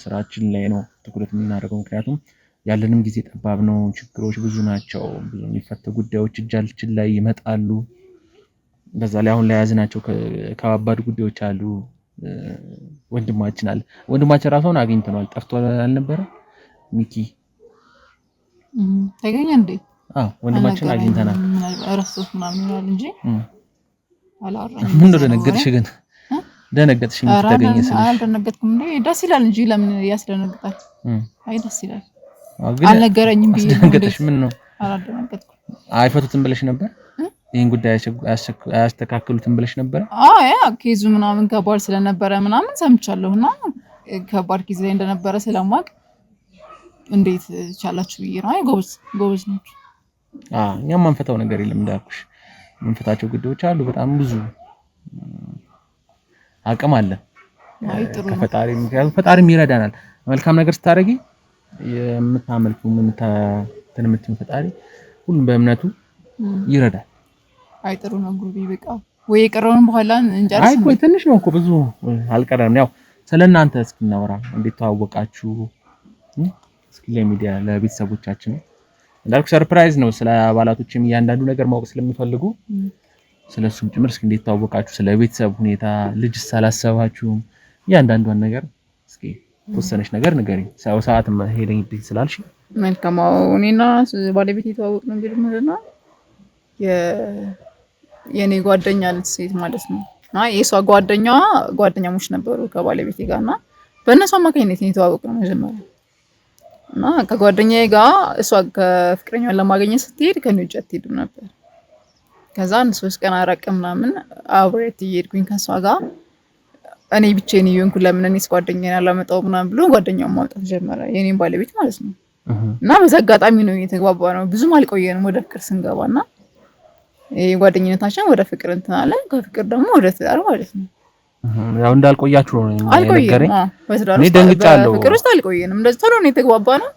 ስራችን ላይ ነው ትኩረት የምናደርገው ምክንያቱም ያለንም ጊዜ ጠባብ ነው ችግሮች ብዙ ናቸው ብዙ የሚፈቱ ጉዳዮች እጃችን ላይ ይመጣሉ በዛ ላይ አሁን ላይ ያዝናቸው ከባባድ ጉዳዮች አሉ ወንድማችን ራሱን አግኝተናል ጠፍቶ አልነበረ ሚኪ ተገኘ እንዴ ወንድማችን አግኝተናል አረስቶስ ምናምን ይላል እንጂ አላወራኝ ምን ደነገጥሽ ግን ደነገጥሽ ተገኘ ስለሽ አልደነገጥኩም እንዴ ደስ ይላል እንጂ ለምን ያስደነግጣል አይ ደስ ይላል አልነገረኝም ቢል ደነገጥሽ ምን ነው አላደነገጥኩም አይፈቱትም ብለሽ ነበር ይሄን ጉዳይ አያስተካክሉትም ብለሽ ነበር ያ ኬዙ ምናምን ከባድ ስለነበረ ምናምን ሰምቻለሁና ከባድ ጊዜ ላይ እንደነበረ ስለማቅ እንዴት ቻላችሁ ይራ አይ ጎበዝ ነው እኛም ማንፈታው ነገር የለም እንዳልኩሽ መንፈታቸው ጉዳዮች አሉ በጣም ብዙ አቅም አለ ከፈጣሪ ምክንያቱም ፈጣሪም ይረዳናል መልካም ነገር ስታረጊ የምታመልኩ ምንተንምትን ፈጣሪ ሁሉም በእምነቱ ይረዳል አይ ጥሩ ነው ጉርቢ በቃ ወይ የቀረውን በኋላ እንጨርስ አይ ቆይ ትንሽ ነው እኮ ብዙ አልቀረም ያው ስለናንተ እስኪናወራ እንዴት ተዋወቃችሁ እስኪ ለሚዲያ ለቤተሰቦቻችን እንዳልኩ ሰርፕራይዝ ነው ስለ አባላቶችም እያንዳንዱ ነገር ማወቅ ስለሚፈልጉ ስለሱም ጭምር እስኪ እንዴት ተዋወቃችሁ ስለ ቤተሰብ ሁኔታ ልጅ ሳላሰባችሁም እያንዳንዷን ነገር እስኪ ወሰነሽ ነገር ንገሪኝ ሰዓት ሄደኝ ስላልሽ መልካም እኔና ባለቤቴ ተዋወቅን እንግዲህ ምንድን ነው የኔ ጓደኛ ሴት ማለት ነው የሷ ጓደኛሞች ነበሩ ከባለቤቴ ጋርና በእነሱ አማካኝነት ነው የተዋወቅነው መጀመሪያ እና ከጓደኛዬ ጋር እሷ ከፍቅረኛዋን ለማግኘት ስትሄድ ከኔ ውጭ አትሄድም ነበር ከዛ 3 ቀን አራቀም ምናምን አብሬት እየሄድኩኝ ከሷ ጋር እኔ ብቻዬን ይየንኩ ለምን እኔስ ጓደኛዬን አላመጣው ምናምን ብሎ ጓደኛውን ማውጣት ጀመረ የኔን ባለቤት ማለት ነው እና በዛ አጋጣሚ ነው የተግባባነው ብዙም አልቆየንም ወደ ፍቅር ስንገባና ጓደኝነታችን ወደ ፍቅር እንትን አለ ከፍቅር ደግሞ ወደ ትዳር ማለት ነው ያው እንዳልቆያችሁ ነው ነገርኝ እኔ ደንግጫለሁ ፍቅር ውስጥ አልቆየንም እንደዚህ ቶሎ ነው የተግባባነው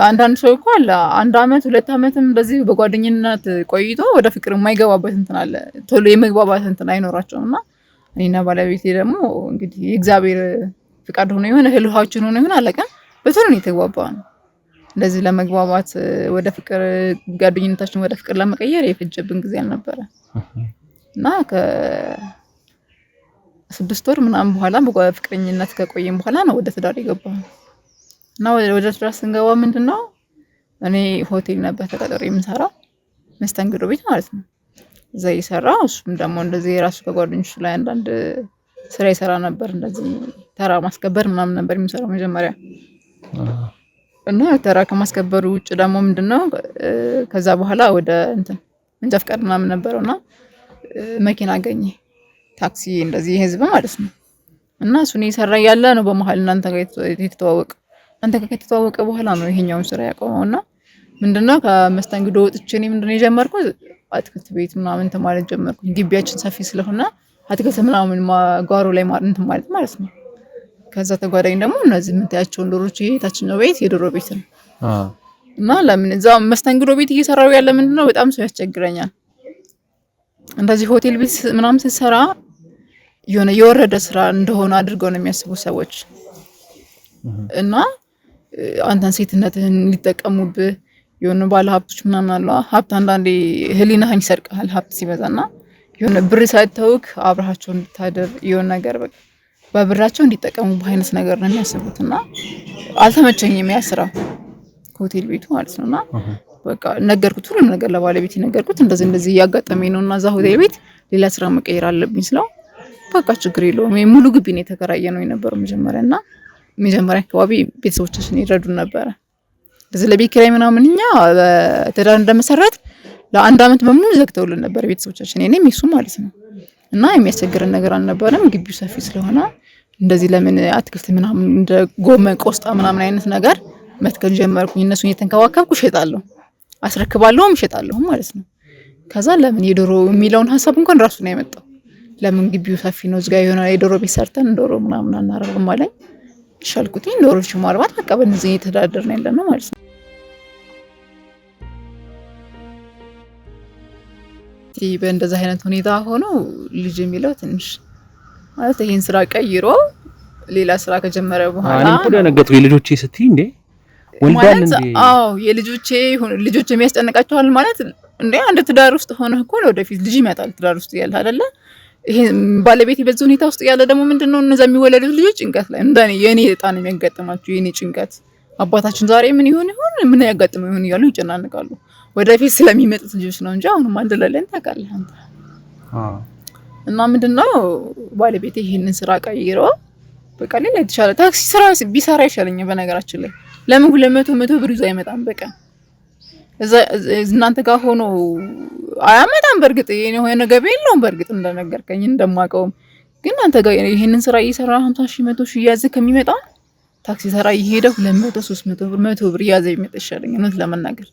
አንዳንድ ሰው እኮ አለ 1 አመት 2 አመትም እንደዚህ በጓደኝነት ቆይቶ ወደ ፍቅር የማይገባበት እንትን አለ ቶሎ የመግባባት እንትን አይኖራቸውምና እኔና ባለቤቴ ደግሞ እንግዲህ የእግዚአብሔር ፍቃድ ሆኖ ይሁን ህልውሃችን ሆኖ ይሁን አለቀን በቶሎ ነው የተግባባነው እንደዚህ ለመግባባት ወደ ፍቅር ጓደኝነታችን ወደ ፍቅር ለመቀየር የፈጀብን ጊዜ አልነበረ እና ከ6 ወር ምናምን በኋላ በፍቅረኝነት ከቆየን በኋላ ነው ወደ ትዳር የገባነው እና ወደ ትዳር ስንገባ ምንድነው እኔ ሆቴል ነበር ተቀጥሬ የምሰራው መስተንግዶ ቤት ማለት ነው እዛ እየሰራሁ እሱም ደግሞ እንደዚህ የራሱ ከጓደኞቹ ላይ አንዳንድ ስራ ይሰራ ነበር እንደዚህ ተራ ማስከበር ምናምን ነበር የሚሰራው መጀመሪያ እና ተራ ከማስከበሩ ውጭ ደግሞ ምንድነው ከዛ በኋላ ወደ እንትን መንጃ ፍቃድ ምናምን ነበርና መኪና አገኘ ታክሲ እንደዚህ ህዝብ ማለት ነው እና እሱን እየሰራ ያለ ነው በመሃል እናንተ ጋር የተተዋወቀ አንተ ጋር ከተተዋወቀ በኋላ ነው ይሄኛውን ስራ ያቆመውና ምንድነው ከመስተንግዶ ወጥቼ እኔ ምንድነው የጀመርኩት አትክልት ቤት ምናምን ተማሪ ጀመርኩኝ ግቢያችን ሰፊ ስለሆነ አትክልት ምናምን ጓሮ ላይ ማለት ነው ከዛ ተጓዳኝ ደግሞ እነዚህ የምታያቸውን ዶሮች የታችኛው ቤት የዶሮ ቤት ነው እና ለምን እዛው መስተንግዶ ቤት እየሰራው ያለ ምንድነው በጣም ሰው ያስቸግረኛል እንደዚህ ሆቴል ቤት ምናምን ሲሰራ የሆነ የወረደ ስራ እንደሆነ አድርገው ነው የሚያስቡ ሰዎች እና አንተን ሴትነትህን ሊጠቀሙብህ የሆነ ባለ ሀብቶች ምናምን አለ ሀብት አንዳንዴ ህሊናህን ይሰርቃል ሀብት ሲበዛና የሆነ ብር ሳይተውክ አብራቸው እንድታደር የሆነ ነገር በቃ በብራቸው እንዲጠቀሙ በአይነት ነገር ነው የሚያስቡትና አልተመቸኝም ያ ስራ ሆቴል ቤቱ ማለት ነውና በቃ ነገርኩት ሁሉም ነገር ለባለቤቴ ነገርኩት እንደዚህ ያጋጠመኝ ነውና እዛ ሆቴል ቤት ሌላ ስራ መቀየር አለብኝ ስለው በቃ ችግር የለውም ሙሉ ግቢ ነው የተከራየ ነው የነበረው መጀመሪያ አካባቢ ቤተሰቦቻችን ይረዱን ነበር እንደዚህ ለቤት ኪራይ ምናምን እኛ በትዳር እንደመሰረት ለአንድ አመት በሙሉ ዘግተውልን ነበር ቤተሰቦቻችን እኔም እሱ ማለት ነው። እና የሚያስቸግረን ነገር አልነበረም። ግቢው ሰፊ ስለሆነ እንደዚህ ለምን አትክልት ምናምን እንደ ጎመን ቆስጣ ምናምን አይነት ነገር መትከል ጀመርኩኝ። እነሱን እየተንከባከብኩ እሸጣለሁ፣ አስረክባለሁም እሸጣለሁ ማለት ነው። ከዛ ለምን የዶሮ የሚለውን ሀሳብ እንኳን ራሱ ነው ያመጣው። ለምን ግቢው ሰፊ ነው እዚጋ የሆነ የዶሮ ቤት ሰርተን ዶሮ ምናምን አናረግም አለኝ። ሻልኩትኝ ዶሮዎች ማርባት በቃ በእነዚህ እየተዳደርን ያለነው ማለት ነው። በእንደዚህ አይነት ሁኔታ ሆኖ ልጅ የሚለው ትንሽ ማለት ይሄን ስራ ቀይሮ ሌላ ስራ ከጀመረ በኋላ እኔ እኮ ደነገጥኩ። የልጆቼ ስትይ እንዴ ወልዳል እንዴ? አዎ ልጆቼ የሚያስጨንቃቸዋል ማለት እንዴ አንድ ትዳር ውስጥ ሆነ እኮ ወደፊት ልጅ ይመጣል ትዳር ውስጥ ያለ አይደለ? ይሄ ባለቤቴ በዚህ ሁኔታ ውስጥ ያለ ደግሞ ምንድነው እነዛ የሚወለዱት ልጆች ጭንቀት ላይ እንደኔ የኔ እጣ ነው የሚያጋጥማቸው። የኔ ጭንቀት አባታችን ዛሬ ምን ይሆን ምን ያጋጥመው ይሆን እያሉ ይጨናነቃሉ። ወደፊት ስለሚመጡት ልጆች ነው እንጂ አሁንም አንድ ላይ ታውቃለህ አንተ። እና ምንድነው ባለቤቴ ይሄንን ስራ ቀይሮ በቃ ሌላ የተሻለ ታክሲ ስራ ቢሰራ ይሻለኛል። በነገራችን ላይ ለምን 200 ብር ይዞ አይመጣም በቀን እዛ እናንተ ጋር ሆኖ አያመጣም። በርግጥ የሆነ ገቢ የለውም በርግጥ እንደነገርከኝ እንደማውቀውም፣ ግን አንተ ጋር ይሄንን ስራ እየሰራ 50 ሺህ 100 ሺህ ያዘ ከሚመጣ ታክሲ ስራ እየሄደ 200 300 ብር 100 ብር ያዘ ይመጣ ይሻለኛል እውነት ለመናገር።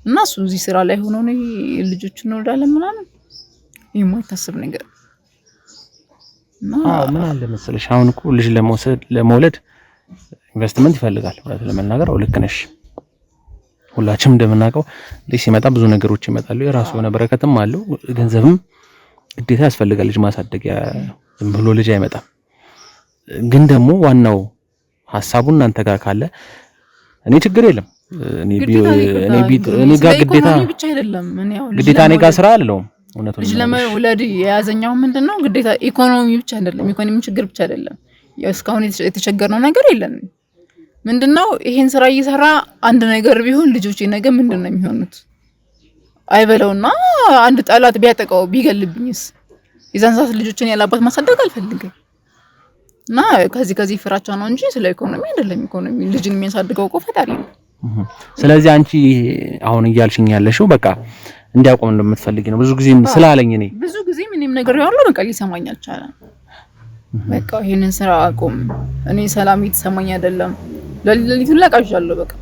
እና እሱ እዚህ ስራ ላይ ሆኖ ነው ልጆችን እንወልዳለን ምናምን የማይታሰብ ነገር። ምን አለ መሰለሽ አሁን እኮ ልጅ ለመውለድ ኢንቨስትመንት ይፈልጋል ማለት ለመናገር። ልክ ነሽ። ሁላችንም እንደምናውቀው ልጅ ሲመጣ ብዙ ነገሮች ይመጣሉ። የራሱ የሆነ በረከትም አለው፣ ገንዘብም ግዴታ ያስፈልጋል። ልጅ ማሳደጊያ ዝም ብሎ ልጅ አይመጣም። ግን ደግሞ ዋናው ሀሳቡን እናንተ ጋር ካለ እኔ ችግር የለም። እኔ ጋር ግዴታ ብቻ አይደለም ግዴታ እኔ ጋር ስራ አለው። እውነቱን ልጅ ለመውለድ የያዘኛው ምንድነው ግዴታ ኢኮኖሚ ብቻ አይደለም፣ ኢኮኖሚ ችግር ብቻ አይደለም። እስካሁን የተቸገርነው ነገር የለንም። ምንድነው ይሄን ስራ እየሰራ አንድ ነገር ቢሆን ልጆቼ ነገ ምንድነው የሚሆኑት? አይበለውና አንድ ጠላት ቢያጠቃው ቢገልብኝስ? የዛን ሰዓት ልጆችን ያላባት ማሳደግ አልፈልግም። እና ከዚህ ፍራቻ ነው እንጂ ስለ ኢኮኖሚ አይደለም። ኢኮኖሚ ልጅን የሚያሳድገው እኮ ፈጣሪ ነው። ስለዚህ አንቺ አሁን እያልሽኝ ያለሽው በቃ እንዲያቆም እንደምትፈልጊ ነው። ብዙ ጊዜ ስላለኝ ብዙ ጊዜ ምንም ነገር ያለው በቃ ሊሰማኝ አልቻለም። በቃ ይሄንን ስራ አቆም፣ እኔ ሰላም እየተሰማኝ አይደለም፣ ለሊቱን ለቃዣለሁ። በቃ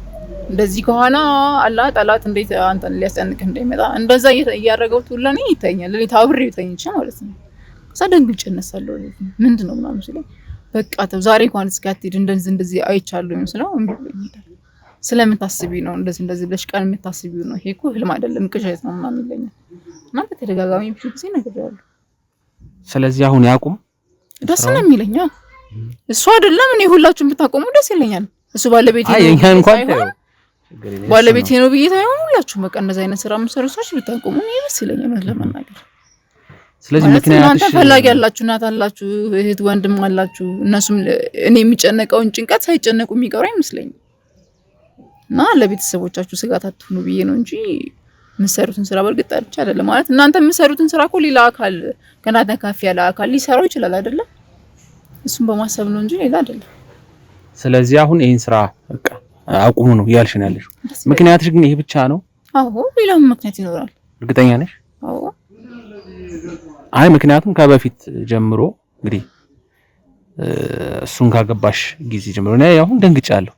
እንደዚህ ከሆነ አላህ ጠላት እንዴት አንተን ሊያስጨንቅህ እንደሚመጣ እንደዛ እያደረገው ሁላኔ ይታየኛል። ለሊት አብሬው ተኝቼ ማለት ነው። ከዛ ደንግጬ እነሳለሁ። ምንድነው ምናምን ሲለኝ በቃ ተው ዛሬ እንኳን እስኪ አትሄድ እንደዚህ አይቻለሁ ይመስለው እምቢ ብሎኝ ሄዳል። ስለምታስቢ ነው እንደዚህ ብለሽ ቀን የምታስቢው ነው፣ ይሄ እኮ ህልም አይደለም ቅዠት ነው ምናምን ይለኛል። እና በተደጋጋሚ ብዙ ጊዜ ነግሬዋለሁ። ስለዚህ አሁን ያቁም ደስ ነው የሚለኝ እሱ አይደለም። እኔ ሁላችሁም ብታቆሙ ደስ ይለኛል። እሱ ባለቤቴ ነው ባለቤቴ ነው ብዬ ታየው ሁላችሁም በቃ እንደዛ አይነት ስራ የምትሰሩ ሰዎች ብታቆሙ እኔ ደስ ይለኛል ለመናገር። ስለዚህ ምክንያቱም እናንተ ፈላጊ ያላችሁ እናት አላችሁ፣ እህት ወንድም አላችሁ። እነሱም እኔ የሚጨነቀውን ጭንቀት ሳይጨነቁ የሚቀሩ አይመስለኝም። እና ለቤተሰቦቻችሁ ስጋት አትሁኑ ብዬ ነው እንጂ የምትሰሩትን ስራ በርግጥ አልቻ አይደለም ማለት እናንተ የምትሰሩትን ስራ እኮ ሌላ አካል ከናንተ ከፍ ያለ አካል ሊሰራው ይችላል አይደለ? እሱን በማሰብ ነው እንጂ ሌላ አይደለም። ስለዚህ አሁን ይሄን ስራ በቃ አቁሙ ነው ያልሽኝ ያለሽ። ምክንያትሽ ግን ይሄ ብቻ ነው? አዎ ሌላም ምክንያት ይኖራል። እርግጠኛ ነሽ? አዎ። አይ ምክንያቱም ከበፊት ጀምሮ እንግዲህ እሱን ካገባሽ ጊዜ ጀምሮ ነው አሁን ደንግጫለሁ።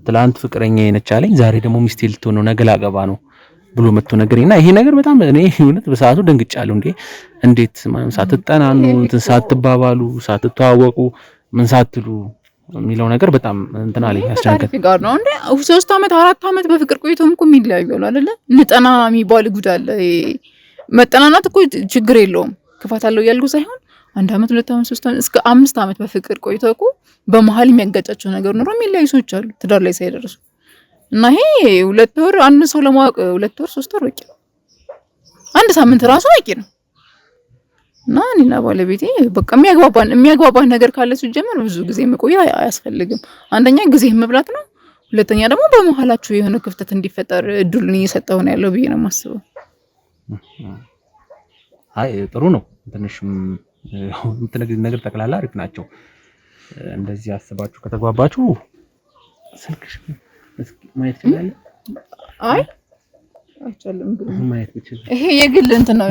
ትላንት ፍቅረኛ የነቻለኝ ዛሬ ደግሞ ሚስቴ ልትሆን ነው ነገ ላገባ ነው ብሎ መጥቶ ነገርና ይሄ ነገር በጣም እኔ እውነት በሰዓቱ ደንግጫለሁ። እንዴት ሳትጠናኑ ሳትባባሉ ሳትተዋወቁ ምን ሳትሉ የሚለው ነገር በጣም እንትና ላይ ያስጨንቃል። ጋር ነው እንዴ 3 አመት 4 አመት በፍቅር ቆይቶም እኮ የሚለያዩ አይደለ? ንጠና የሚባል ጉድ አለ። መጠናናት እኮ ችግር የለውም ክፋት አለው ያልኩ ሳይሆን 1 አመት 2 አመት 3 አመት እስከ 5 አመት በፍቅር ቆይተው እኮ በመሀል የሚያጋጫቸው ነገር ኖሮ የሚለያዩ ሰዎች አሉ ትዳር ላይ ሳይደርሱ። እና ይሄ 2 ወር አንድ ሰው ለማወቅ 2 ወር 3 ወር በቂ ነው። 1 ሳምንት ራሱ በቂ ነው። እና እኔና ባለቤቴ በቃ የሚያግባባን ነገር ካለ ሲጀመር ብዙ ጊዜ መቆየት አያስፈልግም። አንደኛ ጊዜ መብላት ነው፣ ሁለተኛ ደግሞ በመሀላችሁ የሆነ ክፍተት እንዲፈጠር እድሉን እየሰጠው ነው ያለው ብዬ ነው የማስበው። አይ ጥሩ ነው። ትንሽም ነገር ጠቅላላ አሪፍ ናቸው። እንደዚህ አስባችሁ ከተግባባችሁ ስልክሽ ማየት ይችላል። አይ አይቻልም ግን ማየት ብቻ ይሄ የግል እንትን ነው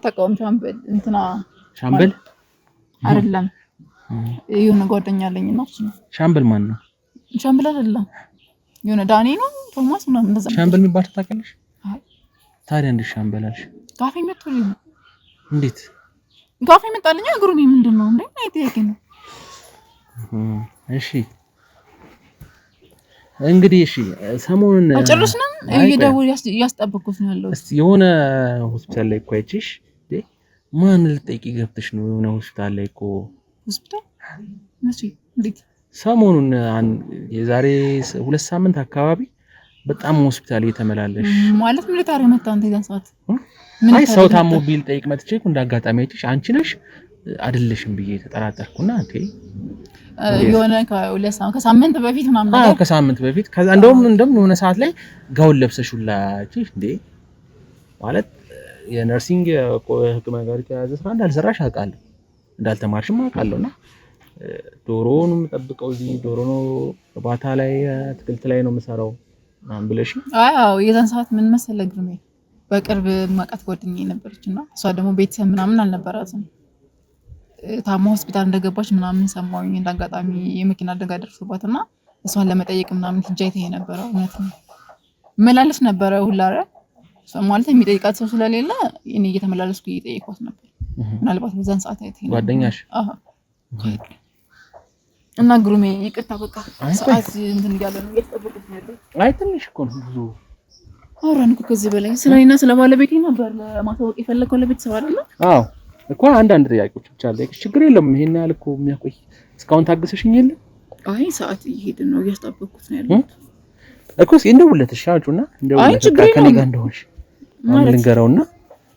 ተቃውም ሻምበል አይደለም የሆነ ጓደኛ አለኝና እሱ ነው ሻምበል ማን ነው ሻምበል አይደለም የሆነ ዳኒ ነው ቶማስ ምናምን እንደዛ ሻምበል የሚባል ታውቂያለሽ ታዲያ እንዴት ሻምበል አልሽ ጋፌ መጥቶልኝ እንዴት ጋፌ መጣልኝ እግሩን ምንድነው እንዴ አይተይከ ነው እሺ እንግዲህ እሺ ሰሞኑን አጨረስንም እየደወል ያስጠብቁት ነው ያለው እስቲ የሆነ ሆስፒታል ላይ ቆይቼሽ ማን ልጠይቂ ገብተሽ ነው የሆነ ሆስፒታል ላይ እኮ ሆስፒታል መቼ እንዴት ሰሞኑን የዛሬ 2 ሳምንት አካባቢ በጣም ሆስፒታል እየተመላለሽ ማለት ምን ልታረ መጣ አንተ ያን ሰዓት አይ ሰው ታሞ ቢል ጠይቅ መጥቼ እኮ እንዳጋጣሚ አይተሽ አንቺ ነሽ አይደለሽም ብዬ ተጠራጠርኩና አንተ የሆነ ከሳምንት በፊት ምናምን ነገር ከሳምንት በፊት ከዛ እንደውም የሆነ ሰዓት ላይ ጋውን ለብሰሽላችሁ እንዴ ማለት የነርሲንግ ህክምና ጋር የተያዘ ስራ እንዳልሰራሽ አውቃለሁ እንዳልተማርሽም አውቃለሁና ዶሮውን የምጠብቀው እዚህ ዶሮ ነው ባታ ላይ አትክልት ላይ ነው የምሰራው ማን ብለሽ አዎ የዛን ሰዓት ምን መሰለህ ግርሜ በቅርብ ማቃት ጓደኛዬ ነበርችና እሷ ደግሞ ቤተሰብ ምናምን አልነበራትም ታማ ሆስፒታል እንደገባች ምናምን ሰማሁኝ እንዳጋጣሚ የመኪና አደጋ ደርሶባትና እሷን ለመጠየቅ ምናምን ሂጃይተ ነበር እውነት ነው መላለስ ነበር ሁላረ ማለት የሚጠይቃት ሰው ስለሌለ እኔ እየተመላለስኩ እየጠየቅኳት ነበር ምናልባት በዛን ሰዓት አይተኝ ጓደኛሽ እና ግሩሜ ይቅርታ በቃ ሰዓት እንትን ያለ ነው እየተጠበቁት ነው ያለው አይ ትንሽ እኮ ነው ብዙ አውራን እኮ ከዚህ በላይ ስለኔና ስለባለቤቴ ነበር ለማሳወቅ የፈለከው ለቤተሰብ አይደለ አዎ እኮ አንዳንድ ጥያቄዎች ብቻ አለ ችግር የለም ይሄን ያህል እኮ የሚያቆይ እስካሁን ታግሰሽኝ የለ አይ ሰዓት እየሄድን ነው እያስጠበቁት ነው ያለው እኮ እንደውልተሽ አውጪውና እንደውልተሽ ከኔ ጋር እንደሆንሽ ልንገረውና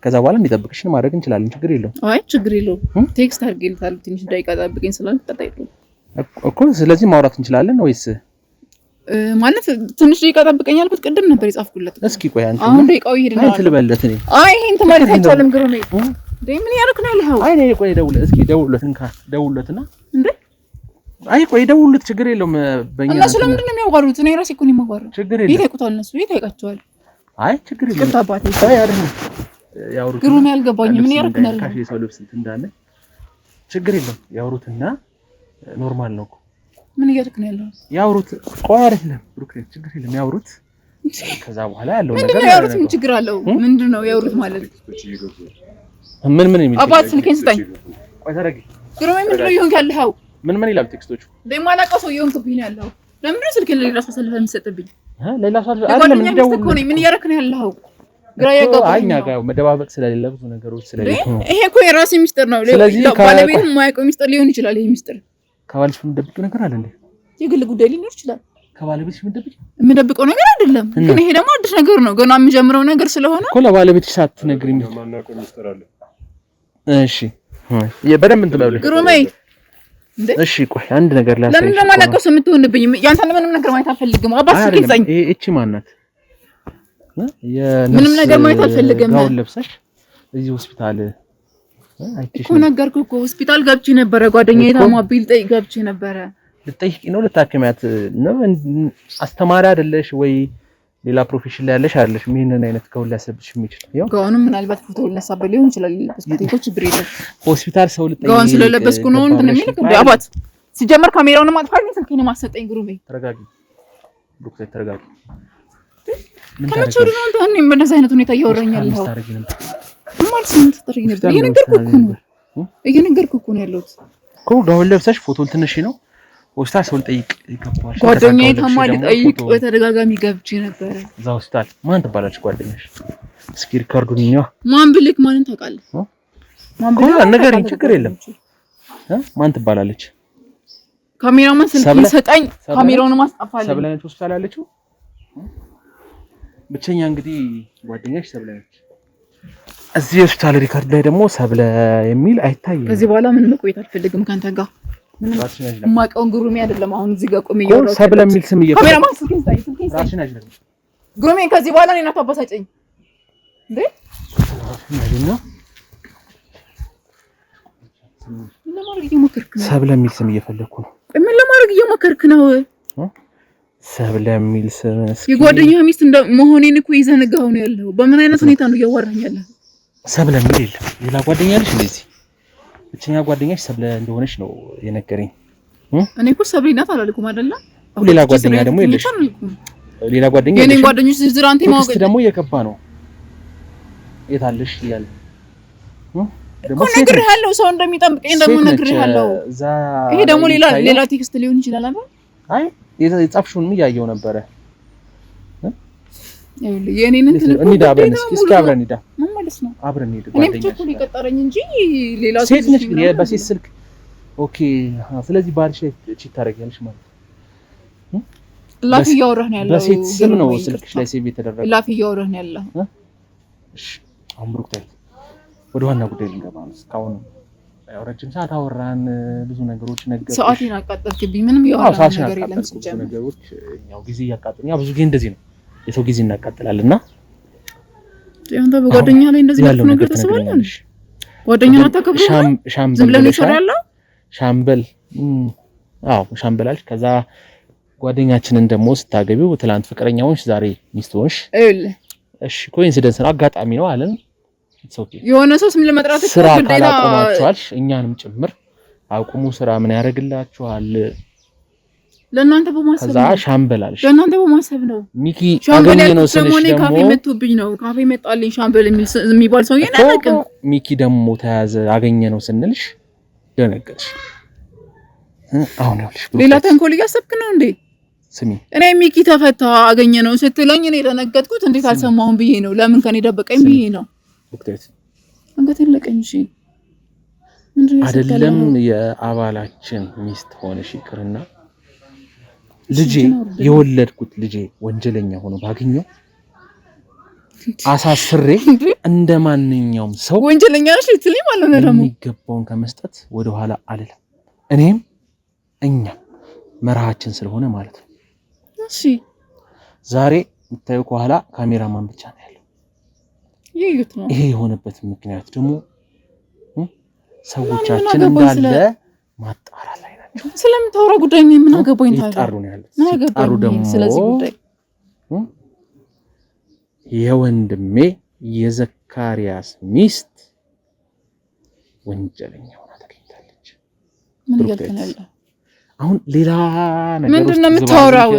ከዛ በኋላ እንዲጠብቅሽን ማድረግ እንችላለን ችግር የለውም አይ ችግር የለውም ቴክስት አድርጌልታል ትንሽ ደቂቃ ጠብቀኝ ስላልክ ተጣይቶ እኮ ስለዚህ ማውራት እንችላለን ወይስ ማለት ትንሽ ደቂቃ ጠብቀኝ አልኩት ቅድም ነበር የጻፍኩለት እስኪ ቆይ አንተ አሁን ደቂቃው ይሄድና አይ ትልበለት እኔ አይ ይሄን ተማሪት አይቻልም ግሩሜ ምን ያደርክ ነው ያለው አይ ነይ ቆይ ደውለትና እንዴ አይ ቆይ ደውሉት ችግር የለውም በእኛ እነሱ ለምንድን ነው የሚያዋሩት እኔ ራሴ እኮ ነው የማዋራው ችግር የለም ይሄቁታል እነሱ ይሄቃቸዋል አይ ችግር የለም ቅጣባቴ አይ አይደለም ያውሩት ግሩሜ ያልገባኝ ምን ያደርክ ነው ያለው ካሽ የሰው ልብስ እንዳለ ችግር የለም ያውሩትና ኖርማል ነው እኮ ምን ያደርክ ነው ያለው ያውሩት ቆይ አይደለም ብሩክ ችግር የለም ያውሩት ከዛ በኋላ ያለው ነገር ምንድነው ያውሩት ምን ችግር አለው ምንድነው ያውሩት ማለት ምን የሚል አባት ስልኬን ስጠኝ ቆይ ታረጊ ግሩሜ ምንድነው ይሆን ያለው ምን ይላል ቴክስቶቹ ለማላቀው ሰው ይሆንኩብኝ ነው ያለው ለምንድነው ስልኬን ለሌላ ሰው ሰልፈህ የምትሰጥብኝ ሌላ ሰው አይደለም እንደው ምን ያደርክ ነው ያለው ግራ ያጋባኝ አይኛ ጋር መደባበቅ ስለሌለ ብዙ ነገሮች ስለሌለ ይሄ እኮ የራሴ ሚስጥር ነው ባለቤት የማያውቀው ሚስጥር ሊሆን ይችላል ይሄ ሚስጥር ከባለቤትሽ የምትደብቂው ነገር አለ እንዴ የግል ጉዳይ ሊኖር ይችላል ከባለቤትሽ የምትደብቀው ነገር አይደለም ግን ይሄ ደግሞ አዲስ ነገር ነው ገና የምጀምረው ነገር ስለሆነ እኮ ለባለቤትሽ ሳትነግሪኝ ማናውቀው ሚስጥር አለ እሺ በደንብ እንትን በለው ግሩሜ እንዴ እሺ ቆይ አንድ ነገር ላሳይሽ ለምን ለማላቀው ሰው የምትሆንብኝ ያንተ ምንም ነገር ማየት አልፈልግም አባስ ከዛኝ እቺ ማናት ምንም ነገር ማየት አልፈልግም ጋውን ለብሰሽ እዚህ ሆስፒታል አይተሽ እኮ ነገርኩህ እኮ ሆስፒታል ገብቼ ነበር ጓደኛዬ ታማብኝ ልጠይቅ ገብቼ ነበር ልጠይቂ ነው ልታከሚያት ነው አስተማሪ አይደለሽ ወይ ሌላ ፕሮፌሽን ላይ ያለሽ አይደለሽ ምን አይነት ጋውን ሊያሰብሽ የሚችል ያው ጋውንም ምናልባት ፎቶ ለሳበል ሊሆን ይችላል ለበስኩት ችግር የለም ሆስፒታል ሰው ልጠይቅ ጋውን ስለለበስኩ ነው እንትን የሚል አባት ሲጀመር ካሜራውን ማጥፋልኝ ስልኬን ማሰጠኝ ግሩሜ ተረጋጊ ዶክተር ተረጋጊ ከመቼው ነው አንተ እኔ በእንደዚህ አይነት ሁኔታ እያወራኛል ነው ማለት ምን ትጠሪኝ ነበር እየነገርኩህ እኮ ነው ያለሁት እኮ ጋውን ለብሰሽ ፎቶን ትንሽ ነው ሆስፒታል ሰው ልጠይቅ ይገባሽ ጓደኛዬ ታማ ልጠይቅ በተደጋጋሚ ገብቼ ነበር እዛ ሆስፒታል ማን ትባላለች ጓደኛሽ እስኪ ሪካርዱን ነው ማን ብልክ ማንን ታውቃለህ ማን ብልክ ነገርኝ ችግር የለም ማን ትባላለች ካሜራማን ስልክ ይሰጣኝ ካሜራውን ማስጣፋለኝ ሰብለነች ሆስፒታል ያለችው ብቸኛ እንግዲህ ጓደኛሽ ሰብለነች እዚህ ሆስፒታል ሪካርድ ላይ ደግሞ ሰብለ የሚል አይታይም ከዚህ በኋላ ምን መቆየት አልፈልግም ካንተ ጋር ምንም ማቀውን ግሩሜ አይደለም አሁን እዚህ ጋር ቆሜ ይወራው ሰብለ የሚል ስም እየፈለኩ ካሜራማን ስልክ ይሰጣኝ ግሩሜ ከዚህ በኋላ እኔን አታባሳጨኝ እንዴ ለማድረግ እየሞከርክ ነው ሰብለ የሚል ስም እየፈለኩ ነው ምን ለማድረግ እየሞከርክ ነው ሰብለ የሚል ስም የጓደኛ ሚስት መሆኔን እኮ ይዘነጋው ነው ያለው። በምን አይነት ሁኔታ ነው እያወራኝ ያለው? ሰብለ የሚል የለም። ሌላ ጓደኛ አለሽ? እንደዚህ ብቸኛ ጓደኛሽ ሰብለ እንደሆነች ነው የነገረኝ። እኔ እኮ ሰብለ ናት አላልኩም አይደለ? ሌላ ጓደኛ ደግሞ የለሽ? ሌላ ጓደኛ የኔ ጓደኞች ዝርዝር አንተ ማወቅ ደግሞ እየከባ ነው። የት አለሽ እያለ ደግሞ ነግሬሃለሁ። ሰው እንደሚጠብቀኝ ደግሞ ነግሬሃለሁ። ይሄ ደግሞ ሌላ ቴክስት ሊሆን ይችላል አይደል? አይ የጻፍሽውንም እያየው ነበረ። የኔን እንትን እንሂድ አብረን እስኪ አብረን እንሂድ። ምን ማለት ነው? አብረን እንሂድ። እኔ ብቻ እኮ ሊቀጠረኝ እንጂ ሌላ ሴት ነሽ በሴት ስልክ። ኦኬ ስለዚህ ባልሽ ላይ ቺት ታደርጊያለሽ ማለት ነው። ላፊ እያወራህ ነው ያለው። በሴት ስም ነው ስልክሽ ላይ ሴቭ የተደረገው። ላፊ እያወራህ ነው ያለው። እሺ አሁን ብሩክታይት ወደ ዋና ጉዳይ ልንገባ ነው። እስካሁን ያው ረጅም ሰዓት አወራን፣ ብዙ ነገሮች ነገርኩሽ። ሰዓቴን አቃጠልክብኝ። ምንም ያወራን ነገር የለም። ብዙ ነገሮች ያው ጊዜ እያቃጠሉኝ፣ ያው ብዙ ጊዜ እንደዚህ ነው የሰው ጊዜ እናቃጥላልና አንተ በጓደኛ ላይ እንደዚህ ያለው ነገር ተሰባለሽ። ጓደኛን አታከብሩም? ሻምበል ሻምበል አዎ ሻምበል አልሽ። ከዛ ጓደኛችንን ደግሞ ስታገቢው ትላንት ፍቅረኛውንሽ ዛሬ ሚስት ሆንሽ። እሺ ኮኢንሲደንስ ነው አጋጣሚ ነው አለን። የሆነ ሰው ስም ለመጥራት ስራ ካላቆማችኋል እኛንም ጭምር አቁሙ። ስራ ምን ያደርግላችኋል? ለእናንተ በማሰብ ነው። ሻምበል አለሽ። ለእናንተ በማሰብ ነው። ሚኪ አገኘ ነው ስልሽ ደግሞ ካፌ መጥቶብኝ ነው። ካፌ መጣልኝ ሻምበል የሚባል ሰው የናቀም። ሚኪ ደግሞ ተያዘ አገኘ ነው ስንልሽ ደነገጥሽ። አሁን ይኸውልሽ ሌላ ተንኮል እያሰብክ ነው እንዴ? ስሚ እኔ ሚኪ ተፈታ አገኘ ነው ስትለኝ እኔ ደነገጥኩት። እንዴት አልሰማሁም ብዬ ነው። ለምን ከኔ ደበቀኝ ብዬ ነው። ወቅቴት አንገቴን ለቀኝ። እሺ አይደለም የአባላችን ሚስት ሆነሽ ይቅርና ልጄ የወለድኩት ልጄ ወንጀለኛ ሆኖ ባገኘው አሳስሬ እንደማንኛውም ሰው ወንጀለኛ ነሽ ልትለኝ ማለት ነው። ደግሞ የሚገባውን ከመስጠት ወደ ኋላ አልልም። እኔም እኛ መርሃችን ስለሆነ ማለት ነው። እሺ ዛሬ የምታየው ከኋላ ካሜራማን ብቻ ነው ያለው። ይሄ የሆነበት ምክንያት ደግሞ ሰዎቻችን እንዳለ ማጣራት ላይ ናቸው። ስለምታወራ ጉዳይ ነው ምን አገባኝ? ይጣሩ ነው ያለው። ይጣሩ ደግሞ ስለዚህ ጉዳይ የወንድሜ የዘካሪያስ ሚስት ወንጀለኛ ሆና ተገኝታለች። ምን ያልከናል? አሁን ሌላ ነገር ምንድነው የምታወራው?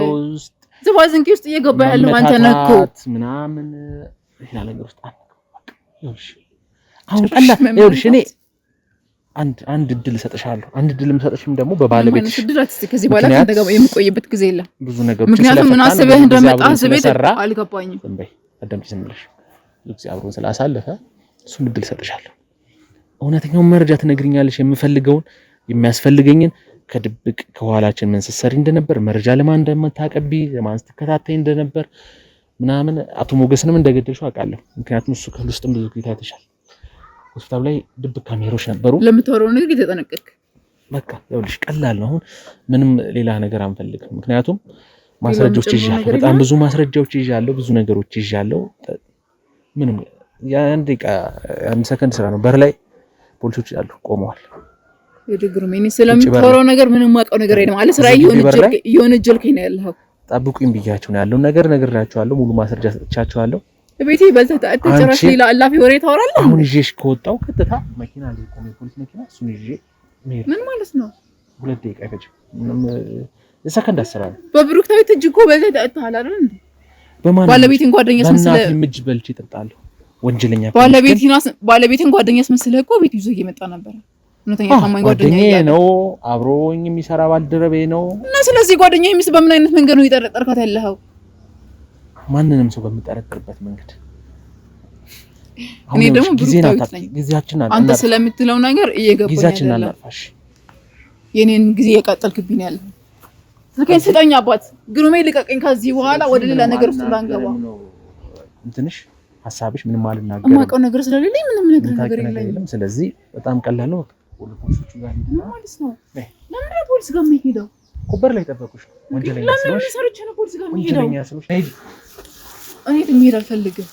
ዝባዝንኪ ውስጥ እየገባ ያለው አንተ ነህ እኮ ምናምን ሌላ ነገር ውስጥ አሁን ቀላ ይኸውልሽ እኔ አንድ እድል እሰጥሻለሁ። አንድ እድል የምሰጥሽም ደግሞ በባለቤትሽ ከዚህ በኋላ ካንተ ጋር የምቆይበት ጊዜ የለም። ብዙ ነገሮች ምክንያቱም ምን አስበህ እንደመጣ አስበህ አልገባኝም። እንበይ አዳምጪ ዝም ብለሽ ልጅ አብሮን ስላሳለፈ እሱን እድል እሰጥሻለሁ። እውነተኛውን መረጃ ትነግሪኛለሽ። የምፈልገውን የሚያስፈልገኝን ከድብቅ ከኋላችን ምን ስትሰሪ እንደነበር መረጃ ለማን እንደምታቀቢ ለማን ስትከታተይ እንደነበር ምናምን አቶ ሞገስንም እንደገደልሽው አውቃለሁ። ምክንያቱም እሱ ክፍል ውስጥም ብዙ ጊዜ ታይተሻል። ሆስፒታል ላይ ድብቅ ካሜራዎች ነበሩ። ለምታወራው ነገር እየተጠነቀቅ በቃ ይኸውልሽ ቀላል ነው። አሁን ምንም ሌላ ነገር አንፈልግም። ምክንያቱም ማስረጃዎች ይዣለሁ፣ በጣም ብዙ ማስረጃዎች ይዣለሁ፣ ብዙ ነገሮች ይዣለሁ። ምንም የአንድ ደቂቃ አንድ ሰከንድ ስራ ነው። በር ላይ ፖሊሶች አሉ ቆመዋል። የድግሩም እኔ ስለምታወራው ነገር ምንም ማውቀው ነገር የለም ማለት ስራ የሆነ ጀልከኝ ነው ያለው። ጠብቁኝ ብያችሁ ነው ያለው ነገር ነግራችኋለሁ። ሙሉ ማስረጃ ሰጥቻችኋለሁ። ቤቴ በልተህ ተጨራሽ ሌላ አላፊ ወሬ ታወራለህ። አሁን ይዤሽ ከወጣው ቀጥታ መኪና ላይ ቆሜ ፖሊስ መኪና እሱን ይዤ ምን ማለት ነው? 2 ደቂቃ አይፈጅም። ምንም የሰከንድ አስራ ነው። በብሩክታዊት እጅ እኮ በልተህ ተጣጣሃል አይደል እንዴ? ባለቤቴን ጓደኛ ስመስለህ ምጅ በልቼ እጠጣለሁ። ወንጀለኛ ባለቤቴን ጓደኛ ስመስለህ እኮ ቤት ይዞ እየመጣ ነበር። እውነተኛ ታማኝ ጓደኛ ነው፣ አብሮኝ የሚሰራ ባልደረቤ ነው። እና ስለዚህ ጓደኛ የሚስ በምን አይነት መንገድ ነው የጠረጠርካት ያለኸው? ማንንም ሰው በሚጠረጥርበት መንገድ። እኔ ደግሞ ብሩክታዊት ነኝ። ጊዜያችን አንተ ስለምትለው ነገር እየገባኝ ጊዜያችን አናጥፋሽ። የኔን ጊዜ የቀጠልክብኝ ያለ ስለከኝ ስጠኝ አባት ግሩሜ ልቀቀኝ። ከዚህ በኋላ ወደ ሌላ ነገር ውስጥ እንዳንገባ እንትንሽ ሐሳብሽ ምንም አልናገርም። የማውቀው ነገር ስለሌለኝ ምንም ነገር የለኝም። ስለዚህ በጣም ቀላል ነው። ፖሊሶቹ ጋር ማለት ነው። ለምን ፖሊስ ጋር የምሄደው? ኮበር ላይ ጠበቁሽ። ወንጀለኛ ስለሆነ ሰርቼ ነው ፖሊስ ጋር የምሄደው። ወንጀለኛ ስለሆነ እኔ መሄድ አልፈልግም።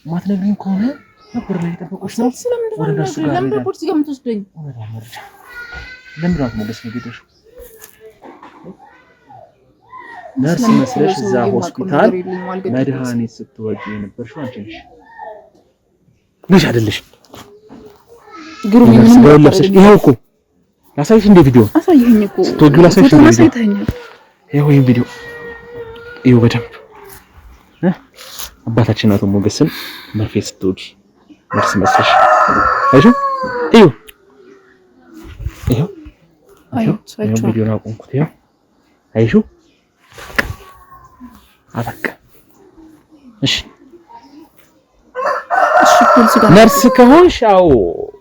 ማትነግሪኝ ከሆነ ኮበር ላይ ጠበቁሽ ነው። ወደ እነሱ ጋር ለምን ፖሊስ ጋር የምትወስደኝ? ለምን ነው ሞገስ ነው ነርስ መስለሽ እዛ ሆስፒታል መድኃኒት ስትወጪ የነበርሽው አንቺ ነሽ። ልጅ አይደለሽም። ግሩም ምን ለብሰሽ ይሄው እኮ ላሳይሽ እንደ ቪዲዮ አሳየኝ እኮ ስትወጊው ላሳይሽ እንደ ቪዲዮ ይሄው ይሄን ቪዲዮ ይሄው በደንብ አባታችን አቶ ሞገስን መርፌ ስትወጊ ነርስ መስለሽ አይሹ ይሄው ይሄው ቪዲዮን አቆምኩት። ይሄው አይሹ አበቃ። እሺ ነርስ ከሆንሽ አዎ